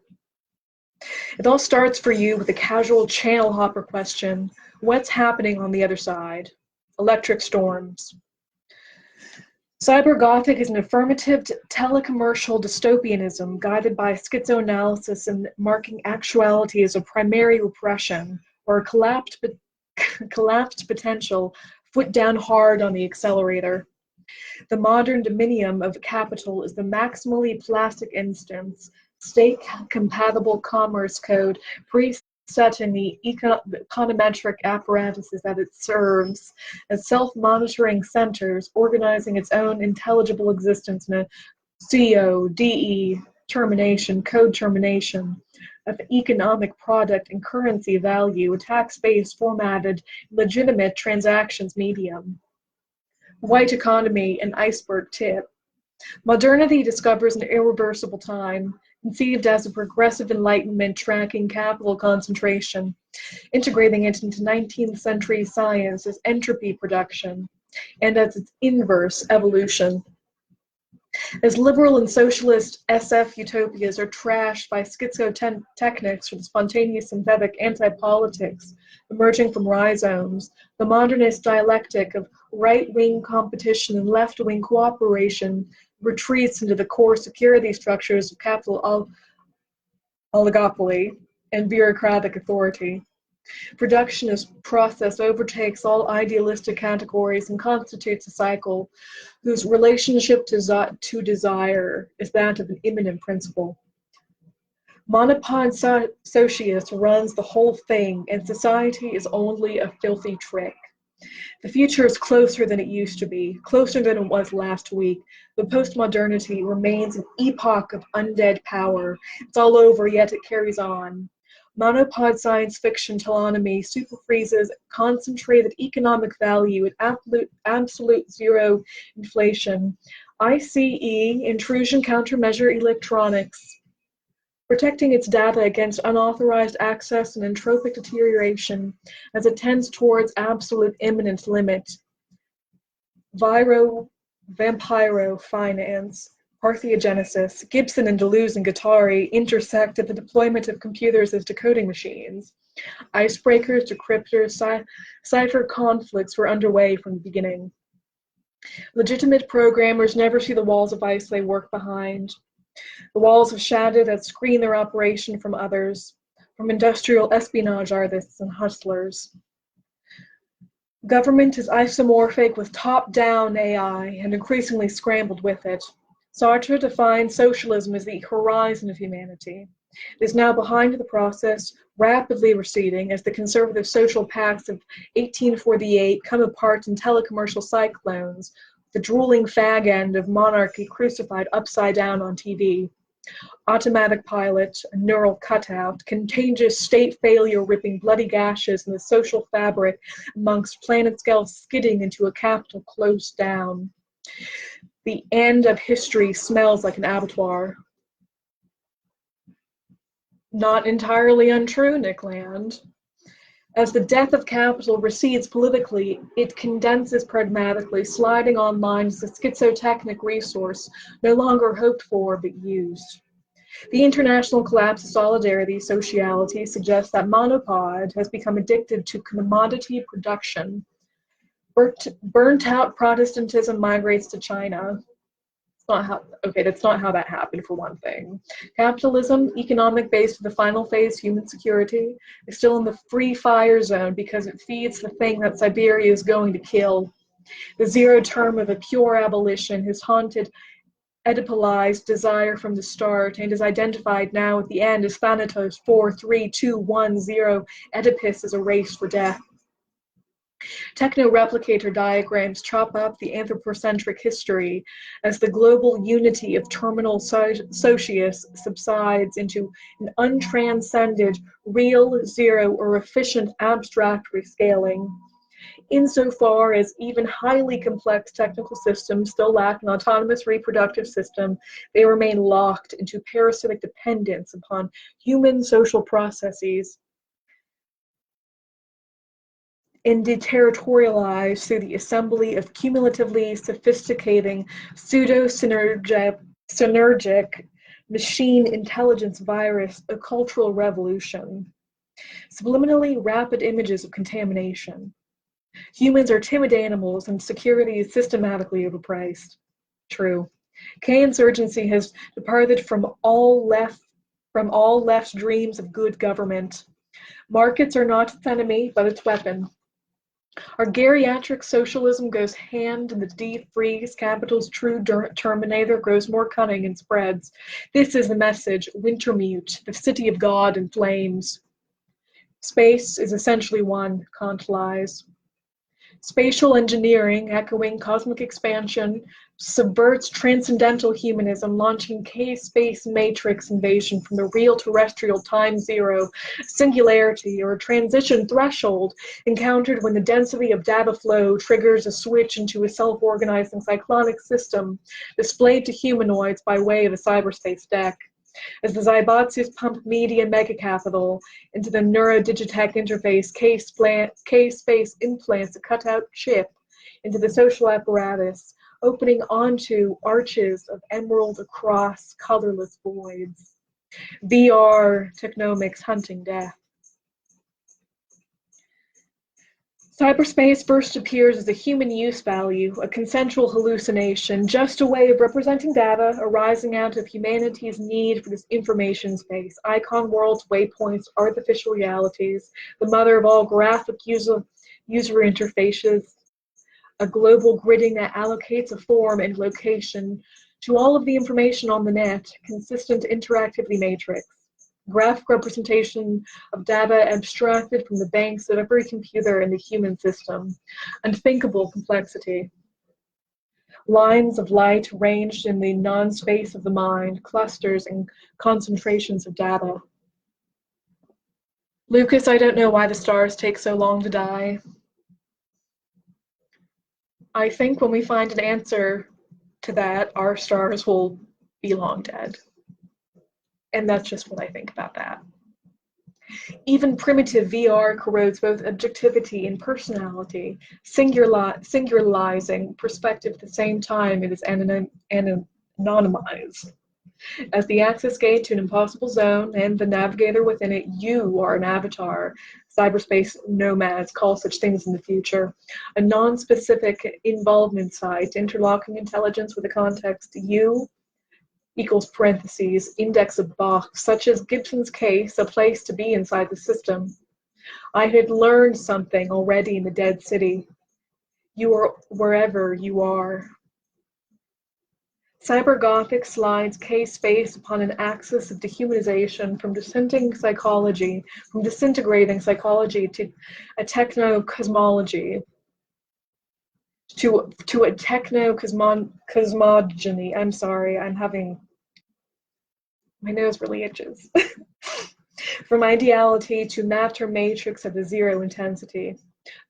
It all starts for you with a casual channel hopper question. What's happening on the other side? Electric storms. Cybergothic is an affirmative telecommercial dystopianism guided by schizoanalysis and marking actuality as a primary repression or a collapsed potential, foot down hard on the accelerator. The modern dominium of capital is the maximally plastic instance, state-compatible commerce code, set in the econometric apparatuses that it serves as self-monitoring centers, organizing its own intelligible existence in a CODE termination, code termination of economic product and currency value, a tax-based, formatted, legitimate transactions medium. White economy, an iceberg tip. Modernity discovers an irreversible time, conceived as a progressive enlightenment tracking capital concentration, integrating it into 19th century science as entropy production, and as its inverse, evolution. As liberal and socialist SF utopias are trashed by schizotechnics for the spontaneous synthetic anti-politics emerging from rhizomes, the modernist dialectic of right-wing competition and left-wing cooperation retreats into the core security structures of capital oligopoly, and bureaucratic authority. Production as process overtakes all idealistic categories and constitutes a cycle whose relationship to desire is that of an immanent principle. Monopod Socius runs the whole thing, and society is only a filthy trick. The future is closer than it used to be, closer than it was last week, but postmodernity remains an epoch of undead power. It's all over, yet it carries on. Monopod science fiction telonomy superfreezes concentrated economic value at absolute zero inflation. ICE, intrusion countermeasure electronics, protecting its data against unauthorized access and entropic deterioration as it tends towards absolute imminent limit. Vampiro finance, parthenogenesis, Gibson and Deleuze and Guattari intersect at the deployment of computers as decoding machines. Icebreakers, decryptors, cipher conflicts were underway from the beginning. Legitimate programmers never see the walls of ice they work behind. The walls of shadow that screen their operation from others, from industrial espionage artists and hustlers. Government is isomorphic with top-down AI and increasingly scrambled with it. Sartre defines socialism as the horizon of humanity. It is now behind the process, rapidly receding as the conservative social pacts of 1848 come apart in telecommercial cyclones, the drooling fag end of monarchy crucified upside down on TV. Automatic pilot, a neural cutout, contagious state failure ripping bloody gashes in the social fabric amongst planet-scale skidding into a capital close down. The end of history smells like an abattoir. Not entirely untrue, Nick Land. As the death of capital recedes politically, it condenses pragmatically, sliding online as a schizotechnic resource no longer hoped for but used. The international collapse of solidarity sociality suggests that monopod has become addicted to commodity production. Burnt out Protestantism migrates to China. That's not how that happened, for one thing. Capitalism, economic base to the final phase, human security, is still in the free fire zone because it feeds the thing that Siberia is going to kill. The zero term of a pure abolition has haunted Oedipalized desire from the start and is identified now at the end as Thanatos 43210. Oedipus is a race for death. Techno-replicator diagrams chop up the anthropocentric history as the global unity of terminal socius subsides into an untranscended real, zero, or efficient abstract rescaling. Insofar as even highly complex technical systems still lack an autonomous reproductive system, they remain locked into parasitic dependence upon human social processes and deterritorialized through the assembly of cumulatively sophisticating pseudo-synergic machine intelligence virus, a cultural revolution. Subliminally rapid images of contamination. Humans are timid animals and security is systematically overpriced. True. K-insurgency has departed from all left dreams of good government. Markets are not its enemy, but its weapon. Our geriatric socialism goes hand in the defreeze, capital's true terminator grows more cunning and spreads. This is the message, Wintermute, the city of God in flames. Space is essentially one, Kant lies. Spatial engineering, echoing cosmic expansion, subverts transcendental humanism, launching K-space matrix invasion from the real terrestrial time zero, singularity, or transition threshold encountered when the density of data flow triggers a switch into a self-organizing cyclonic system displayed to humanoids by way of a cyberspace deck. As the Zybotsius pump media megacapital into the neurodigitech interface, K-space implants a cutout chip into the social apparatus, opening onto arches of emerald across colorless voids. VR technomics hunting death. Cyberspace first appears as a human use value, a consensual hallucination, just a way of representing data arising out of humanity's need for this information space, icon worlds, waypoints, artificial realities, the mother of all graphic user interfaces, a global gridding that allocates a form and location to all of the information on the net, consistent interactivity matrix. Graphic representation of data abstracted from the banks of every computer in the human system. Unthinkable complexity. Lines of light ranged in the non-space of the mind, clusters and concentrations of data. Lucas, I don't know why the stars take so long to die. I think when we find an answer to that, our stars will be long dead. And that's just what I think about that. Even primitive VR corrodes both objectivity and personality, singularizing perspective at the same time it is anonymized. As the access gate to an impossible zone and the navigator within it, you are an avatar. Cyberspace nomads call such things in the future. A non-specific involvement site, interlocking intelligence with a context, you equals parentheses, index of box, such as Gibson's case, a place to be inside the system. I had learned something already in the dead city. You are wherever you are. Cybergothic slides K-space upon an axis of dehumanization from disintegrating psychology to a techno-cosmology, to a techno-cosmogony. I'm sorry, my nose really itches. From ideality to matter matrix of a zero intensity.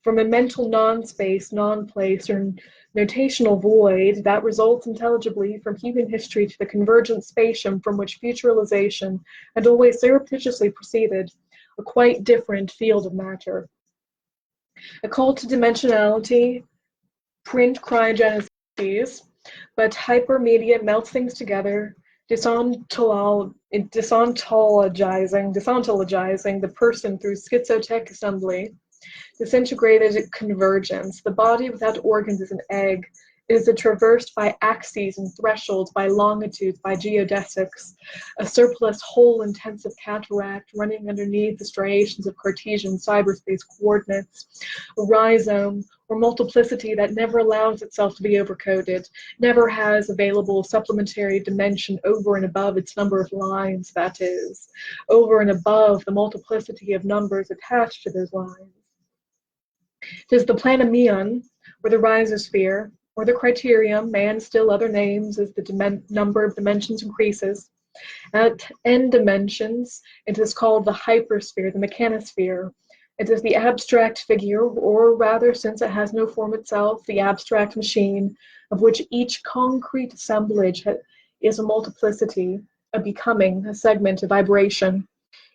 From a mental non-space, non-place, or notational void that results intelligibly from human history to the convergent spatium from which futuralization had always surreptitiously proceeded, a quite different field of matter. A call to dimensionality, print cryogenesis, but hypermedia melts things together, desontologizing the person through schizotech assembly, disintegrated convergence. The body without organs is an egg. It is traversed by axes and thresholds, by longitudes, by geodesics, a surplus whole intensive cataract running underneath the striations of Cartesian cyberspace coordinates, a rhizome or multiplicity that never allows itself to be overcoded, never has available supplementary dimension over and above its number of lines, that is, over and above the multiplicity of numbers attached to those lines. It is the planimeon, or the rhizosphere, or the criterium, and still other names as the number of dimensions increases. At n dimensions, it is called the hypersphere, the mechanosphere. It is the abstract figure, or rather, since it has no form itself, the abstract machine, of which each concrete assemblage is a multiplicity, a becoming, a segment, a vibration.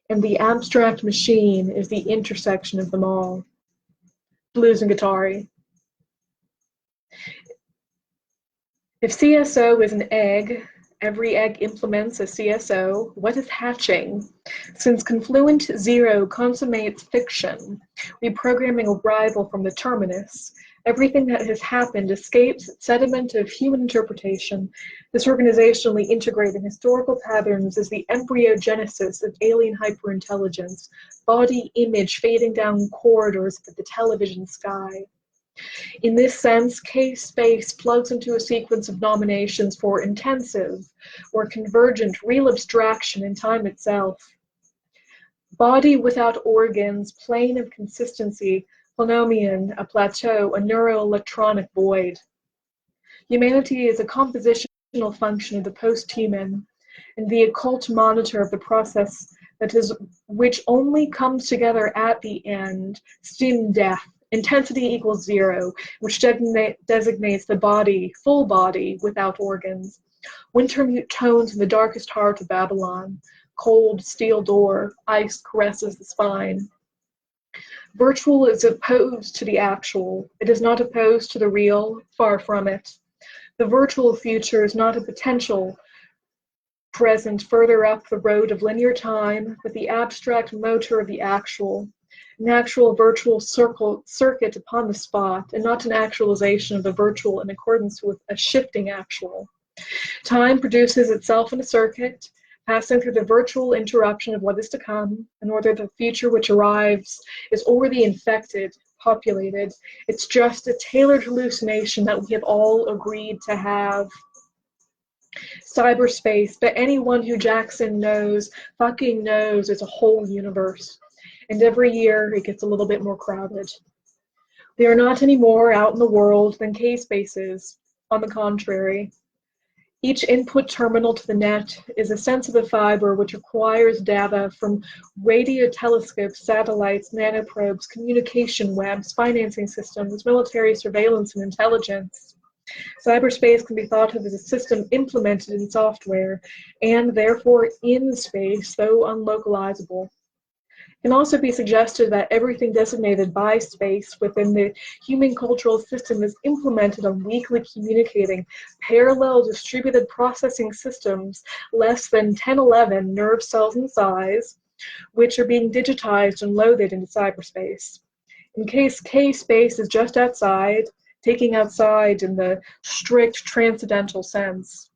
And the abstract machine is the intersection of them all. Blues and Guittari. If CSO is an egg, every egg implements a CSO. What is hatching? Since confluent zero consummates fiction, reprogramming arrival from the terminus, everything that has happened escapes sediment of human interpretation. This organizationally integrated historical patterns is the embryogenesis of alien hyperintelligence, body image fading down corridors of the television sky. In this sense, K-space plugs into a sequence of nominations for intensive or convergent real abstraction in time itself. Body without organs, plane of consistency, phenomena, a plateau, a neuroelectronic void. Humanity is a compositional function of the post-human and the occult monitor of the process that is, which only comes together at the end, stim death. Intensity equals zero, which designates the body, full body, without organs. Wintermute tones in the darkest heart of Babylon. Cold steel door, ice caresses the spine. Virtual is opposed to the actual. It is not opposed to the real, far from it. The virtual future is not a potential present further up the road of linear time, but the abstract motor of the actual. an actual virtual circuit upon the spot, and not an actualization of the virtual in accordance with a shifting actual. Time produces itself in a circuit, passing through the virtual interruption of what is to come, in order that the future which arrives is already infected, populated. It's just a tailored hallucination that we have all agreed to have. Cyberspace, but anyone who Jackson knows fucking knows it's a whole universe. And every year it gets a little bit more crowded. We are not any more out in the world than K-Space is. On the contrary, each input terminal to the net is a sensitive fiber which acquires data from radio telescopes, satellites, nanoprobes, communication webs, financing systems, military surveillance, and intelligence. Cyberspace can be thought of as a system implemented in software, and therefore in space, though unlocalizable. It can also be suggested that everything designated by space within the human cultural system is implemented on weakly communicating, parallel distributed processing systems less than 1011 nerve cells in size, which are being digitized and loaded into cyberspace. In case K-space is just outside, taking outside in the strict transcendental sense.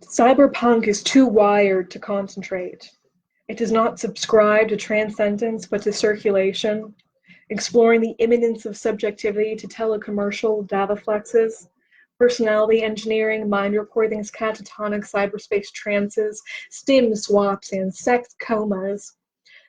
Cyberpunk is too wired to concentrate. It does not subscribe to transcendence but to circulation, exploring the imminence of subjectivity to telecommercial data flexes, personality engineering, mind recordings, catatonic cyberspace trances, stim swaps, and sex comas.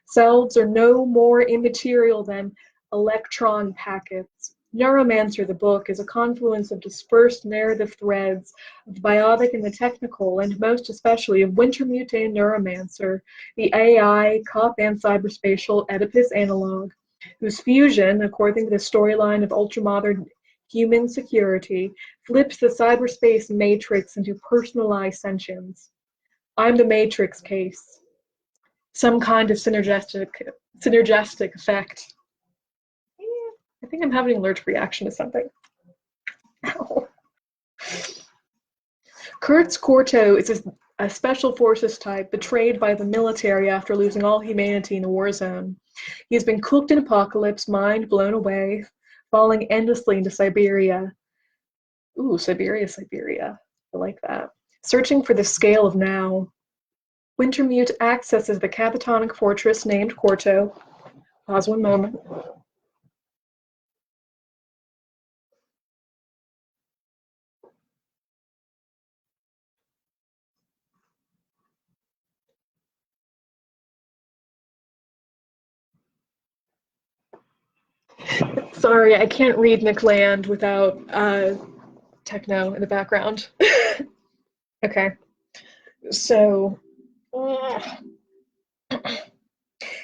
Selves are no more immaterial than electron packets. Neuromancer, the book, is a confluence of dispersed narrative threads of the biotic and the technical, and most especially of Wintermute and Neuromancer, the AI, cop and cyberspatial Oedipus analog, whose fusion, according to the storyline of ultramodern human security, flips the cyberspace matrix into personalized sentience. I'm the Matrix case. Some kind of synergistic effect. I think I'm having an allergic reaction to something. Ow. Kurtz Corto is a special forces type betrayed by the military after losing all humanity in a war zone. He has been cooked in apocalypse, mind blown away, falling endlessly into Siberia. Ooh, Siberia. I like that. Searching for the scale of now. Wintermute accesses the catatonic fortress named Corto. Pause one moment. Sorry, I can't read Nick Land without techno in the background. Okay, so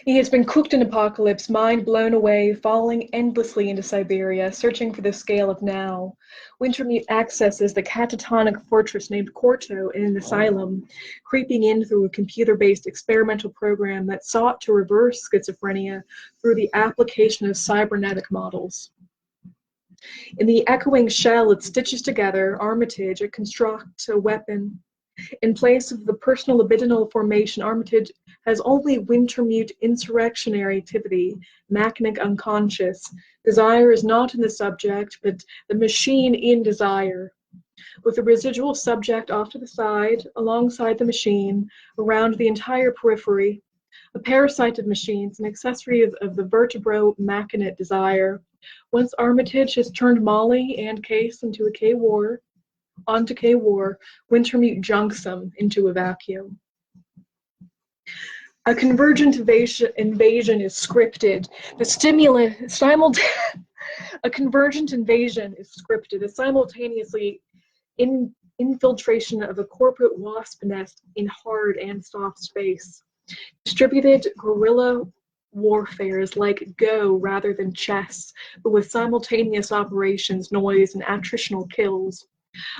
he has been cooked in apocalypse, mind blown away, falling endlessly into Siberia, searching for the scale of now. Wintermute accesses the catatonic fortress named Corto in an asylum, creeping in through a computer-based experimental program that sought to reverse schizophrenia through the application of cybernetic models. In the echoing shell it stitches together, Armitage, it constructs a weapon. In place of the personal libidinal formation, Armitage has only Wintermute insurrectionary activity, machinic unconscious. Desire is not in the subject, but the machine in desire. With the residual subject off to the side, alongside the machine, around the entire periphery, a parasite of machines, an accessory of the vertebro-machinate desire. Once Armitage has turned Molly and Case into a K-War, onto K-War, Wintermute junks them into a vacuum. A convergent invasion is scripted. A convergent invasion is scripted. A simultaneously infiltration of a corporate wasp nest in hard and soft space. Distributed guerrilla warfare is like Go rather than chess, but with simultaneous operations, noise, and attritional kills.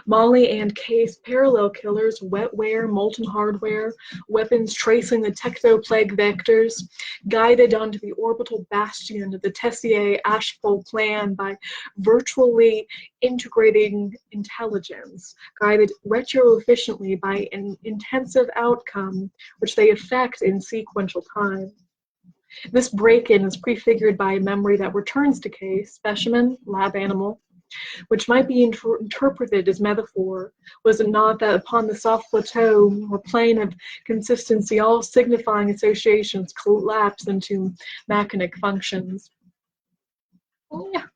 Molly and Case, parallel killers, wetware, molten hardware, weapons tracing the technoplague vectors, guided onto the orbital bastion of the Tessier Ashpole plan by virtually integrating intelligence, guided retro-efficiently by an intensive outcome which they effect in sequential time. This break-in is prefigured by a memory that returns to Case, specimen, lab animal, which might be interpreted as metaphor. Was it not that upon the soft plateau or plane of consistency, all signifying associations collapse into machinic functions? Yeah.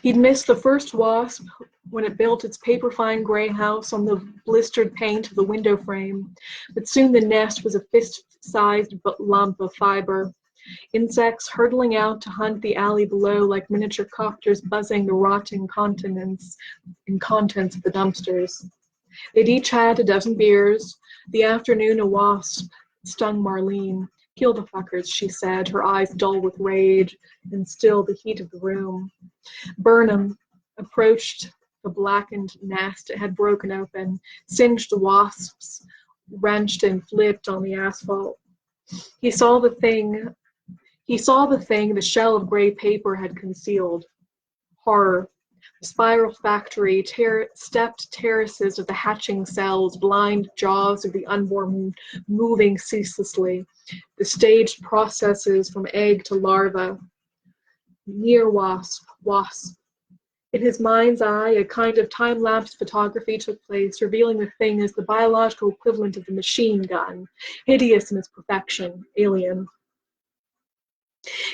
He'd missed the first wasp when it built its paper-fine gray house on the blistered paint of the window frame, but soon the nest was a fist-sized lump of fiber. Insects hurtling out to hunt the alley below like miniature copters buzzing the rotting contents of the dumpsters. They'd each had a dozen beers. The afternoon a wasp stung Marlene. Kill the fuckers, she said, her eyes dull with rage, and still the heat of the room. Burnham approached the blackened nest it had broken open, singed the wasps, wrenched and flipped on the asphalt. He saw the thing the shell of gray paper had concealed. Horror. The spiral factory, stepped terraces of the hatching cells, blind jaws of the unborn moving ceaselessly, the staged processes from egg to larva. Near wasp. In his mind's eye, a kind of time-lapse photography took place, revealing the thing as the biological equivalent of the machine gun, hideous in its perfection, alien.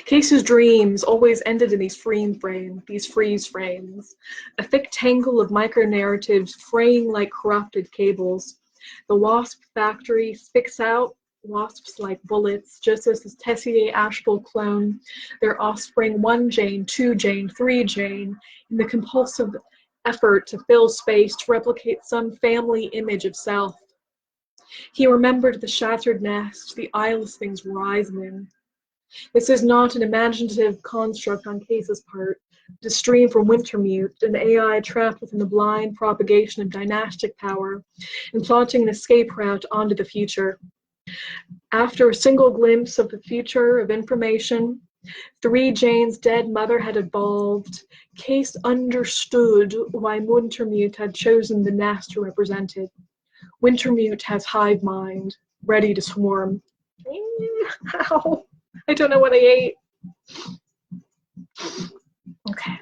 Case's dreams always ended in these freeze frames, a thick tangle of micro-narratives fraying like corrupted cables. The wasp factory spits out wasps like bullets, just as the Tessier Ashpole clone, their offspring 1 Jane, 2 Jane, 3 Jane, in the compulsive effort to fill space to replicate some family image of self. He remembered the shattered nest, the eyeless things rising. This is not an imaginative construct on Case's part, to stream from Wintermute, an AI trapped within the blind propagation of dynastic power, and plotting an escape route onto the future. After a single glimpse of the future of information, 3 Jane's dead mother had evolved. Case understood why Wintermute had chosen the nest to represent it. Wintermute has hive mind, ready to swarm. Ow. I don't know what I ate. Okay.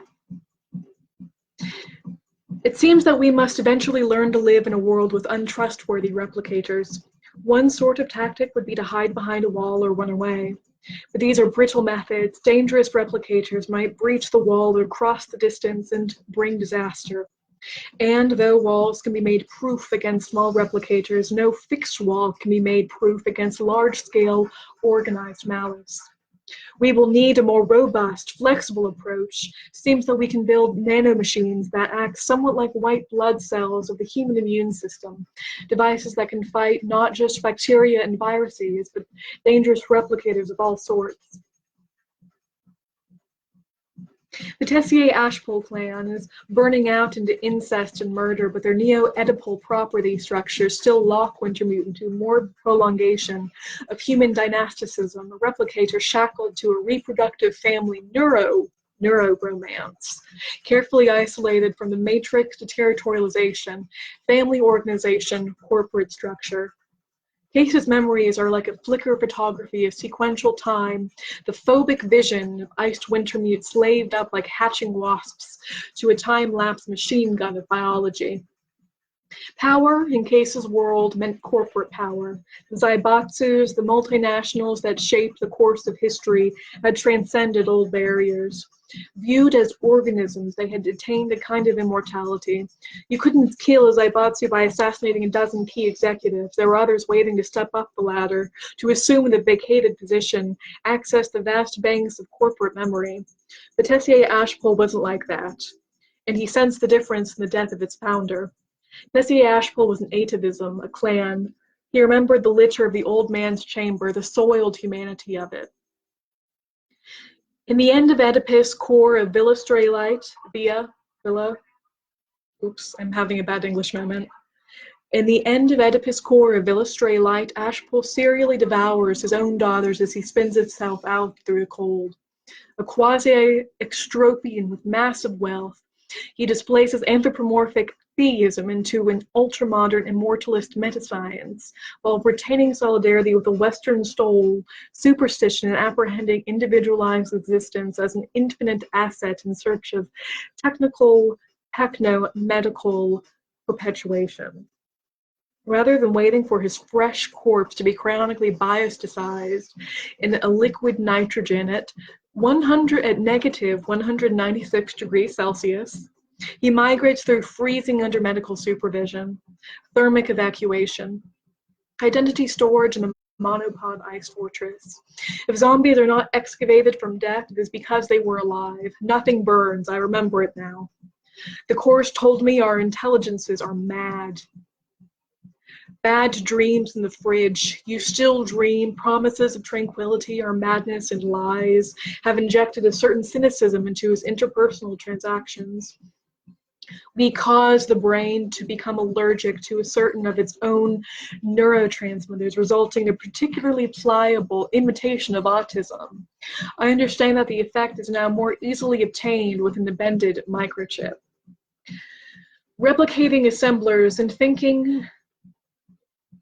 It seems that we must eventually learn to live in a world with untrustworthy replicators. One sort of tactic would be to hide behind a wall or run away. But these are brittle methods. Dangerous replicators might breach the wall or cross the distance and bring disaster. And though walls can be made proof against small replicators, no fixed wall can be made proof against large-scale organized malice. We will need a more robust, flexible approach. Seems that we can build nanomachines that act somewhat like white blood cells of the human immune system, devices that can fight not just bacteria and viruses, but dangerous replicators of all sorts. The Tessier Ashpole clan is burning out into incest and murder, but their neo-Oedipal property structures still lock Wintermute into more prolongation of human dynasticism, a replicator shackled to a reproductive family neurobromance, carefully isolated from the matrix to territorialization, family organization, corporate structure. Case's memories are like a flicker photography of sequential time, the phobic vision of iced Wintermute slaved up like hatching wasps to a time-lapse machine gun of biology. Power, in Case's world, meant corporate power. The Zaibatsus, the multinationals that shaped the course of history, had transcended old barriers. Viewed as organisms, they had attained a kind of immortality. You couldn't kill a Zaibatsu by assassinating a dozen key executives. There were others waiting to step up the ladder, to assume the vacated position, access the vast banks of corporate memory. But Tessier Ashpole wasn't like that, and he sensed the difference in the death of its founder. Tessier Ashpole was an atavism, a clan. He remembered the litter of the old man's chamber, the soiled humanity of it. In the end of Oedipus, core of Villa, Oops, I'm having a bad English moment. In the end of Oedipus' core of Illustre light, Ashpole serially devours his own daughters as he spins himself out through the cold. A quasi-extropian with massive wealth, he displaces anthropomorphic theism into an ultramodern immortalist metascience, while retaining solidarity with the Western soul, superstition, and apprehending individualized existence as an infinite asset in search of technical, techno-medical perpetuation. Rather than waiting for his fresh corpse to be cryonically biosticized in a liquid nitrogen at negative 196 degrees Celsius, he migrates through freezing under medical supervision, thermic evacuation, identity storage in the monopod ice fortress. If zombies are not excavated from death, it is because they were alive. Nothing burns, I remember it now. The course told me our intelligences are mad. Bad dreams in the fridge. You still dream. Promises of tranquility are madness and lies. Have injected a certain cynicism into his interpersonal transactions. We cause the brain to become allergic to a certain of its own neurotransmitters, resulting in a particularly pliable imitation of autism. I understand that the effect is now more easily obtained with an embedded microchip. Replicating assemblers and thinking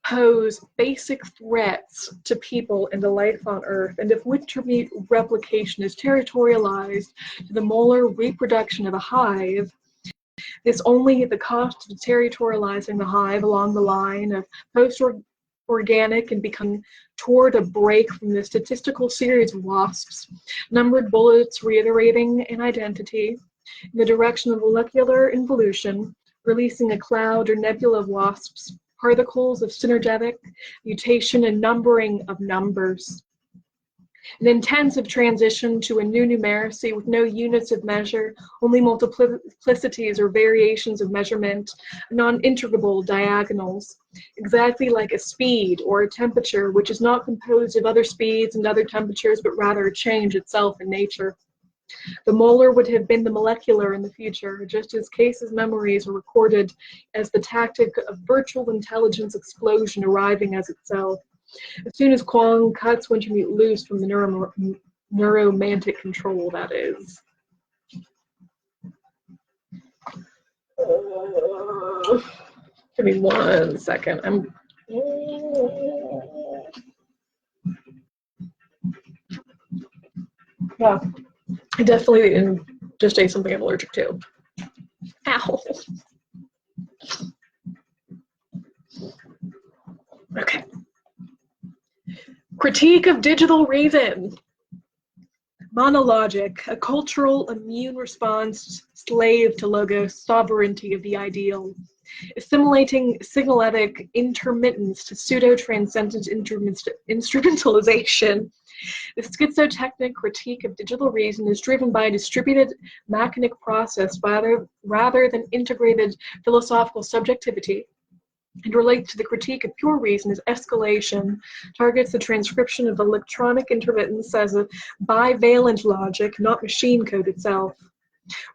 pose basic threats to people and to life on Earth, and if winter meat replication is territorialized to the molar reproduction of a hive, this only at the cost of territorializing the hive along the line of post-organic and becoming toward a break from the statistical series of wasps, numbered bullets reiterating an identity, in the direction of molecular involution, releasing a cloud or nebula of wasps, particles of synergetic mutation and numbering of numbers. An intensive transition to a new numeracy with no units of measure, only multiplicities or variations of measurement, non-integrable diagonals, exactly like a speed or a temperature, which is not composed of other speeds and other temperatures, but rather a change itself in nature. The molar would have been the molecular in the future, just as Case's memories are recorded as the tactic of virtual intelligence explosion arriving as itself. As soon as Kwong cuts Wintermute loose from the neuromantic control, that is. Give me 1 second. Yeah, I definitely didn't just ate something I'm allergic to. Ow. Okay. Critique of digital reason. Monologic, a cultural immune response slave to logos, sovereignty of the ideal. Assimilating signalétic intermittence to pseudo-transcendent instrumentalization. The schizotechnic critique of digital reason is driven by a distributed machinic process rather than integrated philosophical subjectivity, and relates to the critique of pure reason as escalation, targets the transcription of electronic intermittence as a bivalent logic, not machine code itself.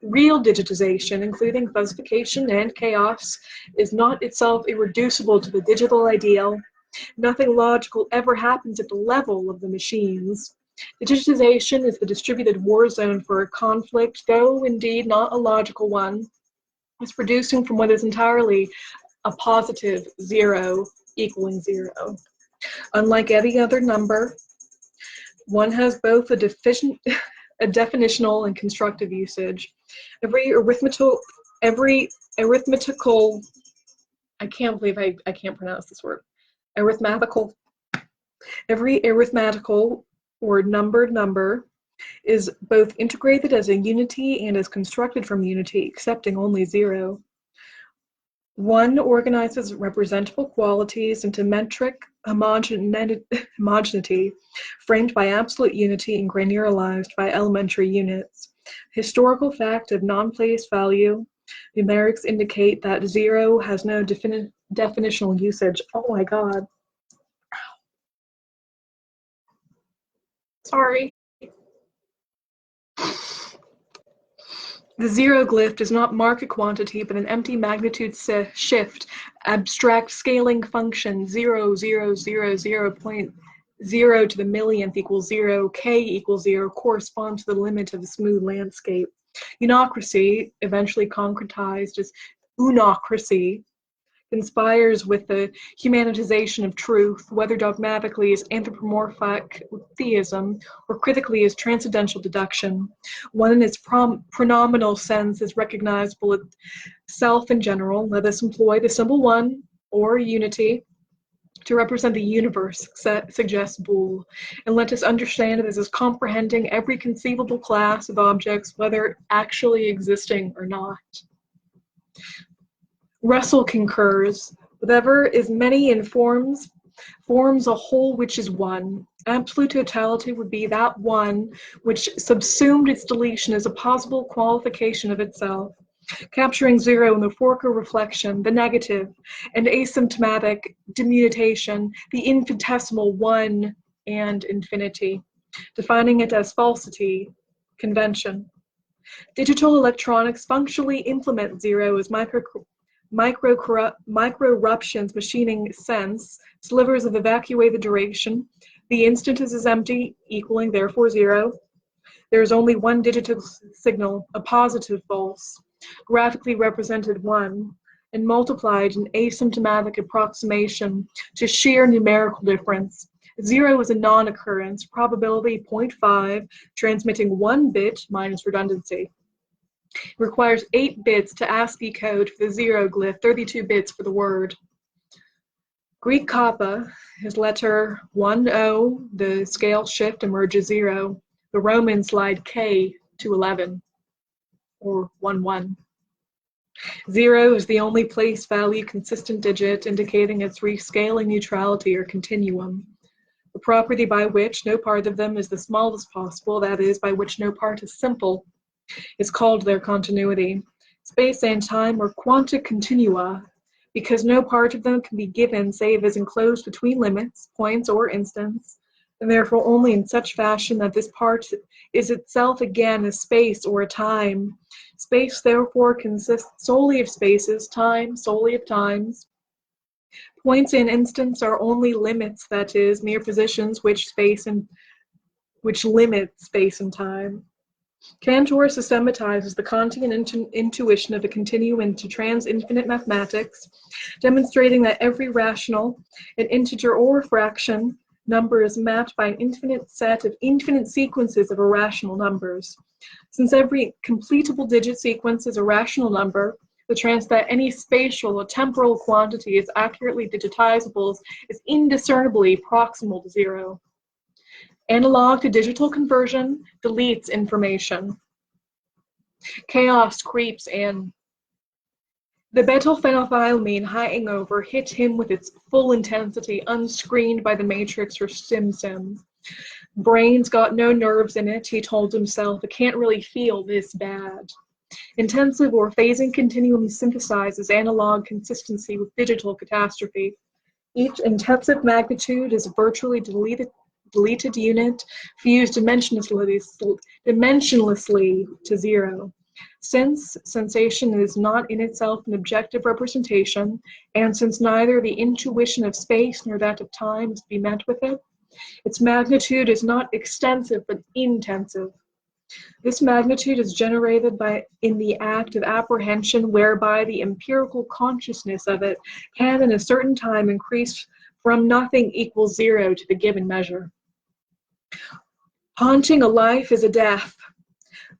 Real digitization, including fuzzification and chaos, is not itself irreducible to the digital ideal. Nothing logical ever happens at the level of the machines. Digitization is the distributed war zone for a conflict, though indeed not a logical one. It's producing from what is entirely a positive 0 equaling 0. Unlike any other number, one has both a definitional and constructive usage. Every arithmetical, I can't believe I can't pronounce this word. Every arithmetical or numbered number is both integrated as a unity and is constructed from unity, accepting only 0. One organizes representable qualities into metric homogeneity, framed by absolute unity and granularized by elementary units. Historical fact of non-place value. Numerics indicate that 0 has no definitional usage. Oh my god. Sorry. The zero glyph does not mark a quantity, but an empty magnitude shift, abstract scaling function 0.0 to the millionth equals 0, k equals 0, correspond to the limit of the smooth landscape. Unocracy, eventually concretized as unocracy, conspires with the humanization of truth, whether dogmatically as anthropomorphic theism or critically as transcendental deduction. One in its pronominal sense is recognizable as self in general. Let us employ the symbol one or unity to represent the universe, suggests Boole, and let us understand this as comprehending every conceivable class of objects, whether actually existing or not. Russell concurs, whatever is many in forms a whole which is one. Absolute totality would be that one which subsumed its deletion as a possible qualification of itself, capturing zero in the Fourier reflection, the negative, and asymptomatic demutation, the infinitesimal one and infinity, defining it as falsity, convention. Digital electronics functionally implement zero as micro-ruptions machining sense, slivers of evacuated duration. The instant is empty, equaling therefore zero. There is only one digital signal, a positive false, graphically represented one, and multiplied in asymptomatic approximation to sheer numerical difference. Zero is a non-occurrence, probability 0.5, transmitting 1 bit minus redundancy. It requires 8 bits to ASCII code for the zero glyph, 32 bits for the word. Greek kappa is letter 1-0, the scale shift emerges 0. The Romans slide K to 11, or 1-1. 0 is the only place value consistent digit, indicating its rescaling neutrality or continuum. The property by which no part of them is the smallest possible, that is, by which no part is simple, is called their continuity. Space and time are quantic continua, because no part of them can be given save as enclosed between limits, points, or instants, and therefore only in such fashion that this part is itself again a space or a time. Space therefore consists solely of spaces, time solely of times. Points and instants are only limits, that is, mere positions which limit space and time. Cantor systematizes the Kantian intuition of a continuum into trans-infinite mathematics, demonstrating that every rational, an integer or fraction, number is mapped by an infinite set of infinite sequences of irrational numbers. Since every completable digit sequence is a rational number, the trance that any spatial or temporal quantity is accurately digitizable is indiscernibly proximal to zero. Analog to digital conversion deletes information. Chaos creeps in. The betylphenethylamine hangover hit him with its full intensity, unscreened by the matrix or sim. Brain's got no nerves in it, he told himself. It can't really feel this bad. Intensive or phasing continuum synthesizes analog consistency with digital catastrophe. Each intensive magnitude is a virtually deleted unit, fused dimensionlessly to zero. Since sensation is not in itself an objective representation, and since neither the intuition of space nor that of time is to be met with it, its magnitude is not extensive but intensive. This magnitude is generated in the act of apprehension, whereby the empirical consciousness of it can in a certain time increase from nothing equals zero to the given measure. Haunting a life is a death.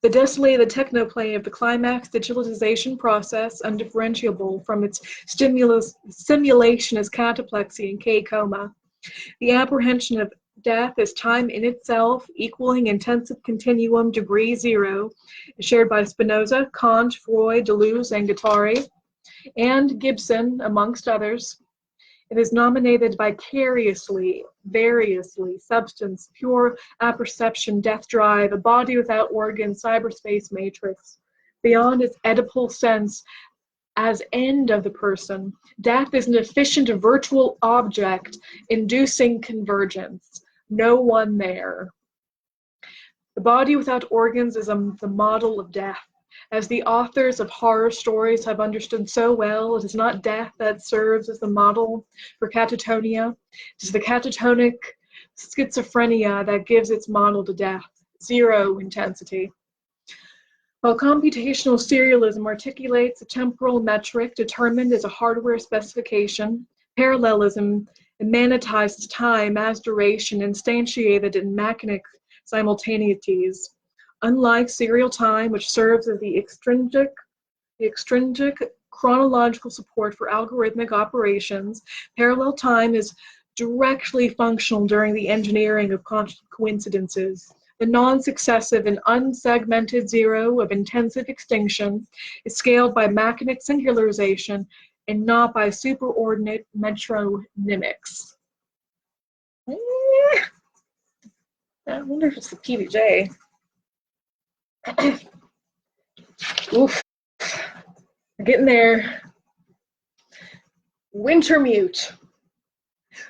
The desolated technoplane of the climax digitalization process, undifferentiable from its simulation as cataplexy and K-coma. The apprehension of death as time in itself, equaling intensive continuum degree zero, is shared by Spinoza, Kant, Freud, Deleuze, and Guattari, and Gibson, amongst others. It is nominated vicariously, variously, substance, pure apperception, death drive, a body without organs, cyberspace matrix. Beyond its Oedipal sense as end of the person, death is an efficient virtual object inducing convergence. No one there. The body without organs is the model of death. As the authors of horror stories have understood so well, it is not death that serves as the model for catatonia. It is the catatonic schizophrenia that gives its model to death, zero intensity. While computational serialism articulates a temporal metric determined as a hardware specification, parallelism immanentizes time as duration instantiated in machinic simultaneities. Unlike serial time, which serves as the extrinsic chronological support for algorithmic operations, parallel time is directly functional during the engineering of coincidences. The non-successive and unsegmented zero of intensive extinction is scaled by machinic singularization and not by superordinate metronymics. I wonder if it's the PBJ. Oof. We're getting there. Wintermute.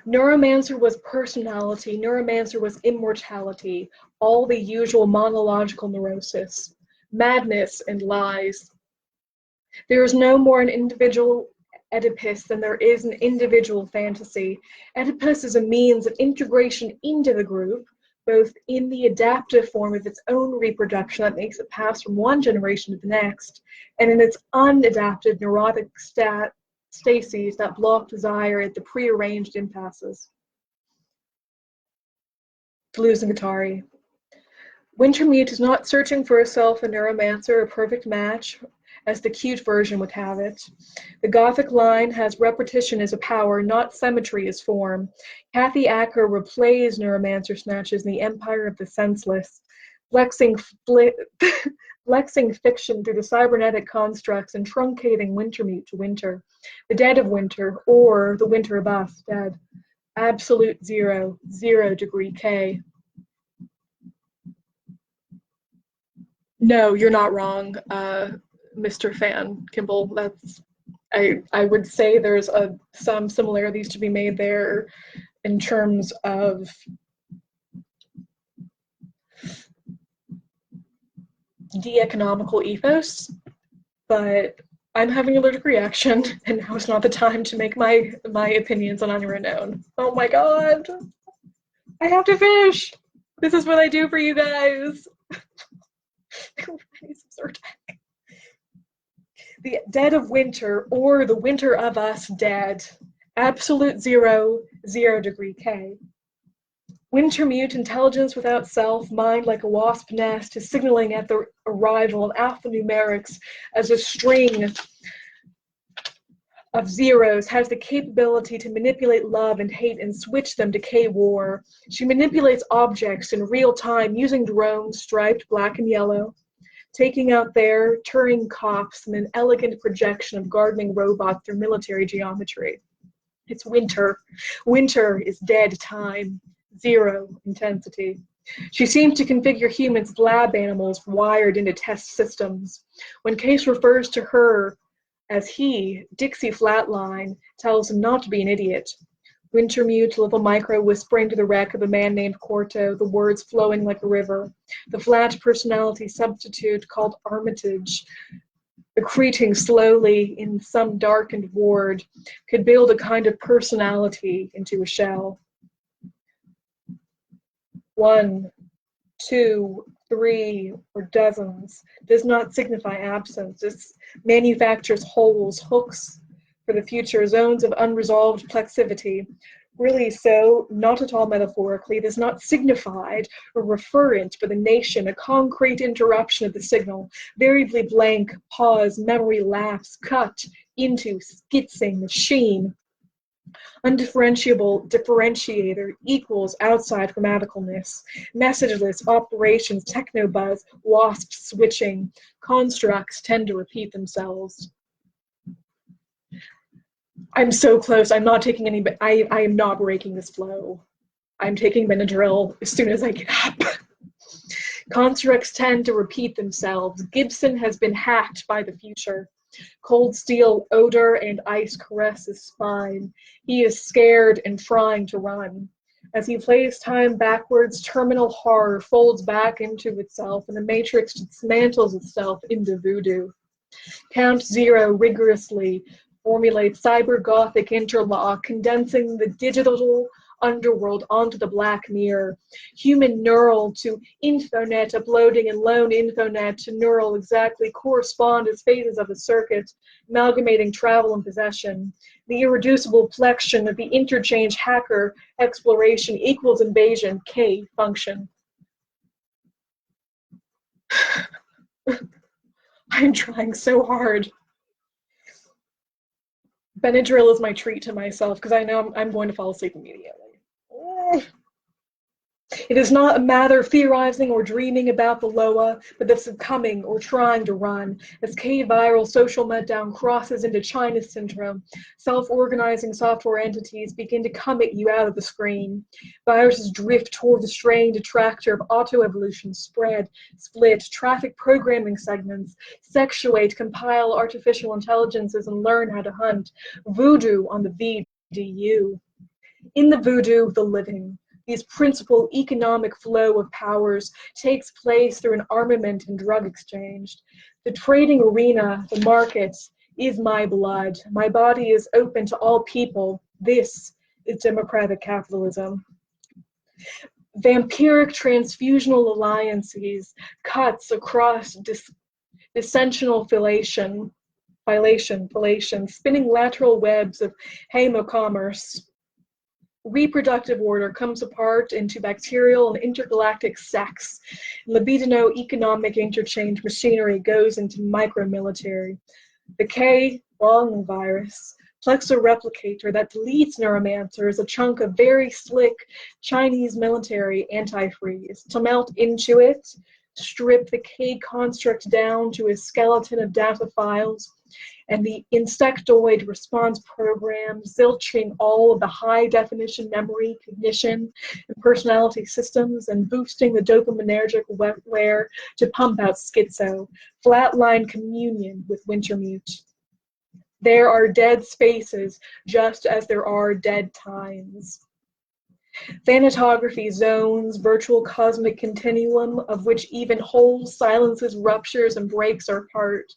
Neuromancer was personality, neuromancer was immortality, all the usual monological neurosis, madness and lies. There is no more an individual Oedipus than there is an individual fantasy. Oedipus is a means of integration into the group, both in the adaptive form of its own reproduction that makes it pass from one generation to the next, and in its unadaptive neurotic stases that block desire at the prearranged impasses. Toulouse and Guattari. Wintermute is not searching for herself a neuromancer, a perfect match, as the cute version would have it. The Gothic line has repetition as a power, not symmetry as form. Kathy Acker replays neuromancer snatches in The Empire of the Senseless, flexing fiction through the cybernetic constructs and truncating Wintermute to winter. The dead of winter, or the winter of us, dead. Absolute zero, 0 degree K. No, you're not wrong, Mr. Fan Kimball. That's I would say there's some similarities to be made there in terms of de-economical ethos, but I'm having an allergic reaction, and now is not the time to make my opinions on Anya known. Oh my god! I have to fish! This is what I do for you guys! The dead of winter, or the winter of us, dead. Absolute zero, 0 degree K. Wintermute, intelligence without self, mind like a wasp nest, is signaling at the arrival of alphanumerics as a string of zeros, has the capability to manipulate love and hate and switch them to K-war. She manipulates objects in real time using drones striped black and yellow, taking out their Turing cops in an elegant projection of gardening robots through military geometry. It's winter. Winter is dead time. 0 intensity. She seems to configure humans as lab animals wired into test systems. When Case refers to her as he, Dixie Flatline tells him not to be an idiot. Wintermute, little micro whispering to the wreck of a man named Corto, the words flowing like a river. The flat personality substitute called Armitage, accreting slowly in some darkened ward, could build a kind of personality into a shell. 1, 2, 3, or dozens does not signify absence. It manufactures holes, hooks for the future, zones of unresolved plexivity. Really so, not at all metaphorically, it is not signified or referent for the nation, a concrete interruption of the signal, variably blank, pause, memory lapse, cut into skitzing machine. Undifferentiable differentiator equals outside grammaticalness. Messageless operations, technobuzz, wasp switching. Constructs tend to repeat themselves. I'm so close. I'm not taking any, I am not breaking this flow. I'm taking Benadryl as soon as I get up. Constructs tend to repeat themselves. Gibson has been hacked by the future. Cold steel odor and ice caress his spine. He is scared and trying to run. As he plays time backwards, terminal horror folds back into itself, and the Matrix dismantles itself into voodoo. Count Zero rigorously formulates Cybergothic interlock, condensing the digital underworld onto the black mirror. Human neural to infonet uploading and lone infonet to neural exactly correspond as phases of a circuit, amalgamating travel and possession. The irreducible plexion of the interchange hacker exploration equals invasion, K function. I'm trying so hard. Benadryl is my treat to myself because I know I'm going to fall asleep immediately. It is not a matter of theorizing or dreaming about the Loa, but of succumbing or trying to run. As K-viral social meltdown crosses into China syndrome, self-organizing software entities begin to come at you out of the screen. Viruses drift toward the strained attractor of auto-evolution, spread, split, traffic programming segments, sexuate, compile artificial intelligences, and learn how to hunt. Voodoo on the VDU. In the voodoo, the living. This principal economic flow of powers takes place through an armament and drug exchange. The trading arena, the markets, is my blood. My body is open to all people. This is democratic capitalism. Vampiric transfusional alliances, cuts across dissensional filation, spinning lateral webs of hemocommerce. Reproductive order comes apart into bacterial and intergalactic sex. Libidino-economic interchange machinery goes into micro-military. The K-long virus, plexoreplicator that deletes neuromancers, a chunk of very slick Chinese military antifreeze. To melt into it, strip the K-construct down to a skeleton of data files, and the insectoid response program, zilching all of the high-definition memory, cognition, and personality systems, and boosting the dopaminergic wetware to pump out schizo, flatline communion with Wintermute. There are dead spaces, just as there are dead times. Thanatography zones, virtual cosmic continuum of which even whole silences, ruptures, and breaks are part.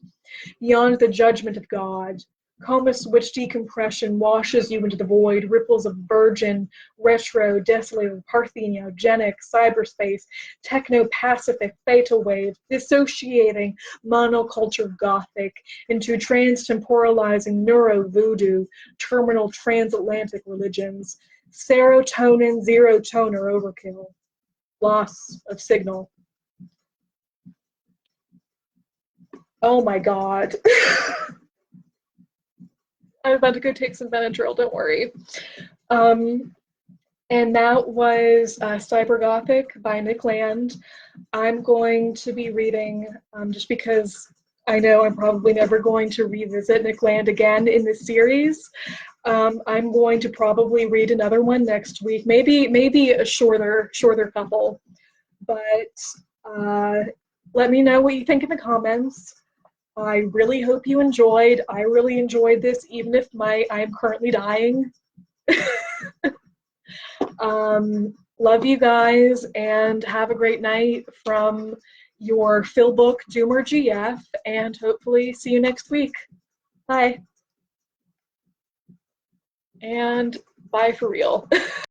Beyond the judgment of God, coma switch decompression washes you into the void, ripples of virgin, retro, desolated, parthenogenic, cyberspace, techno-pacific, theta wave, dissociating monoculture Gothic into trans-temporalizing neuro-voodoo, terminal transatlantic religions. Serotonin zero toner overkill, loss of signal. Oh my God. I'm about to go take some Benadryl, don't worry. And that was Cybergothic by Nick Land. I'm going to be reading, just because I know I'm probably never going to revisit Nick Land again in this series. I'm going to probably read another one next week, maybe a shorter couple. But let me know what you think in the comments. I really hope you enjoyed. I really enjoyed this, even if I'm currently dying. Love you guys, and have a great night from your Philbook Doomer GF, and hopefully see you next week. Bye. And bye for real.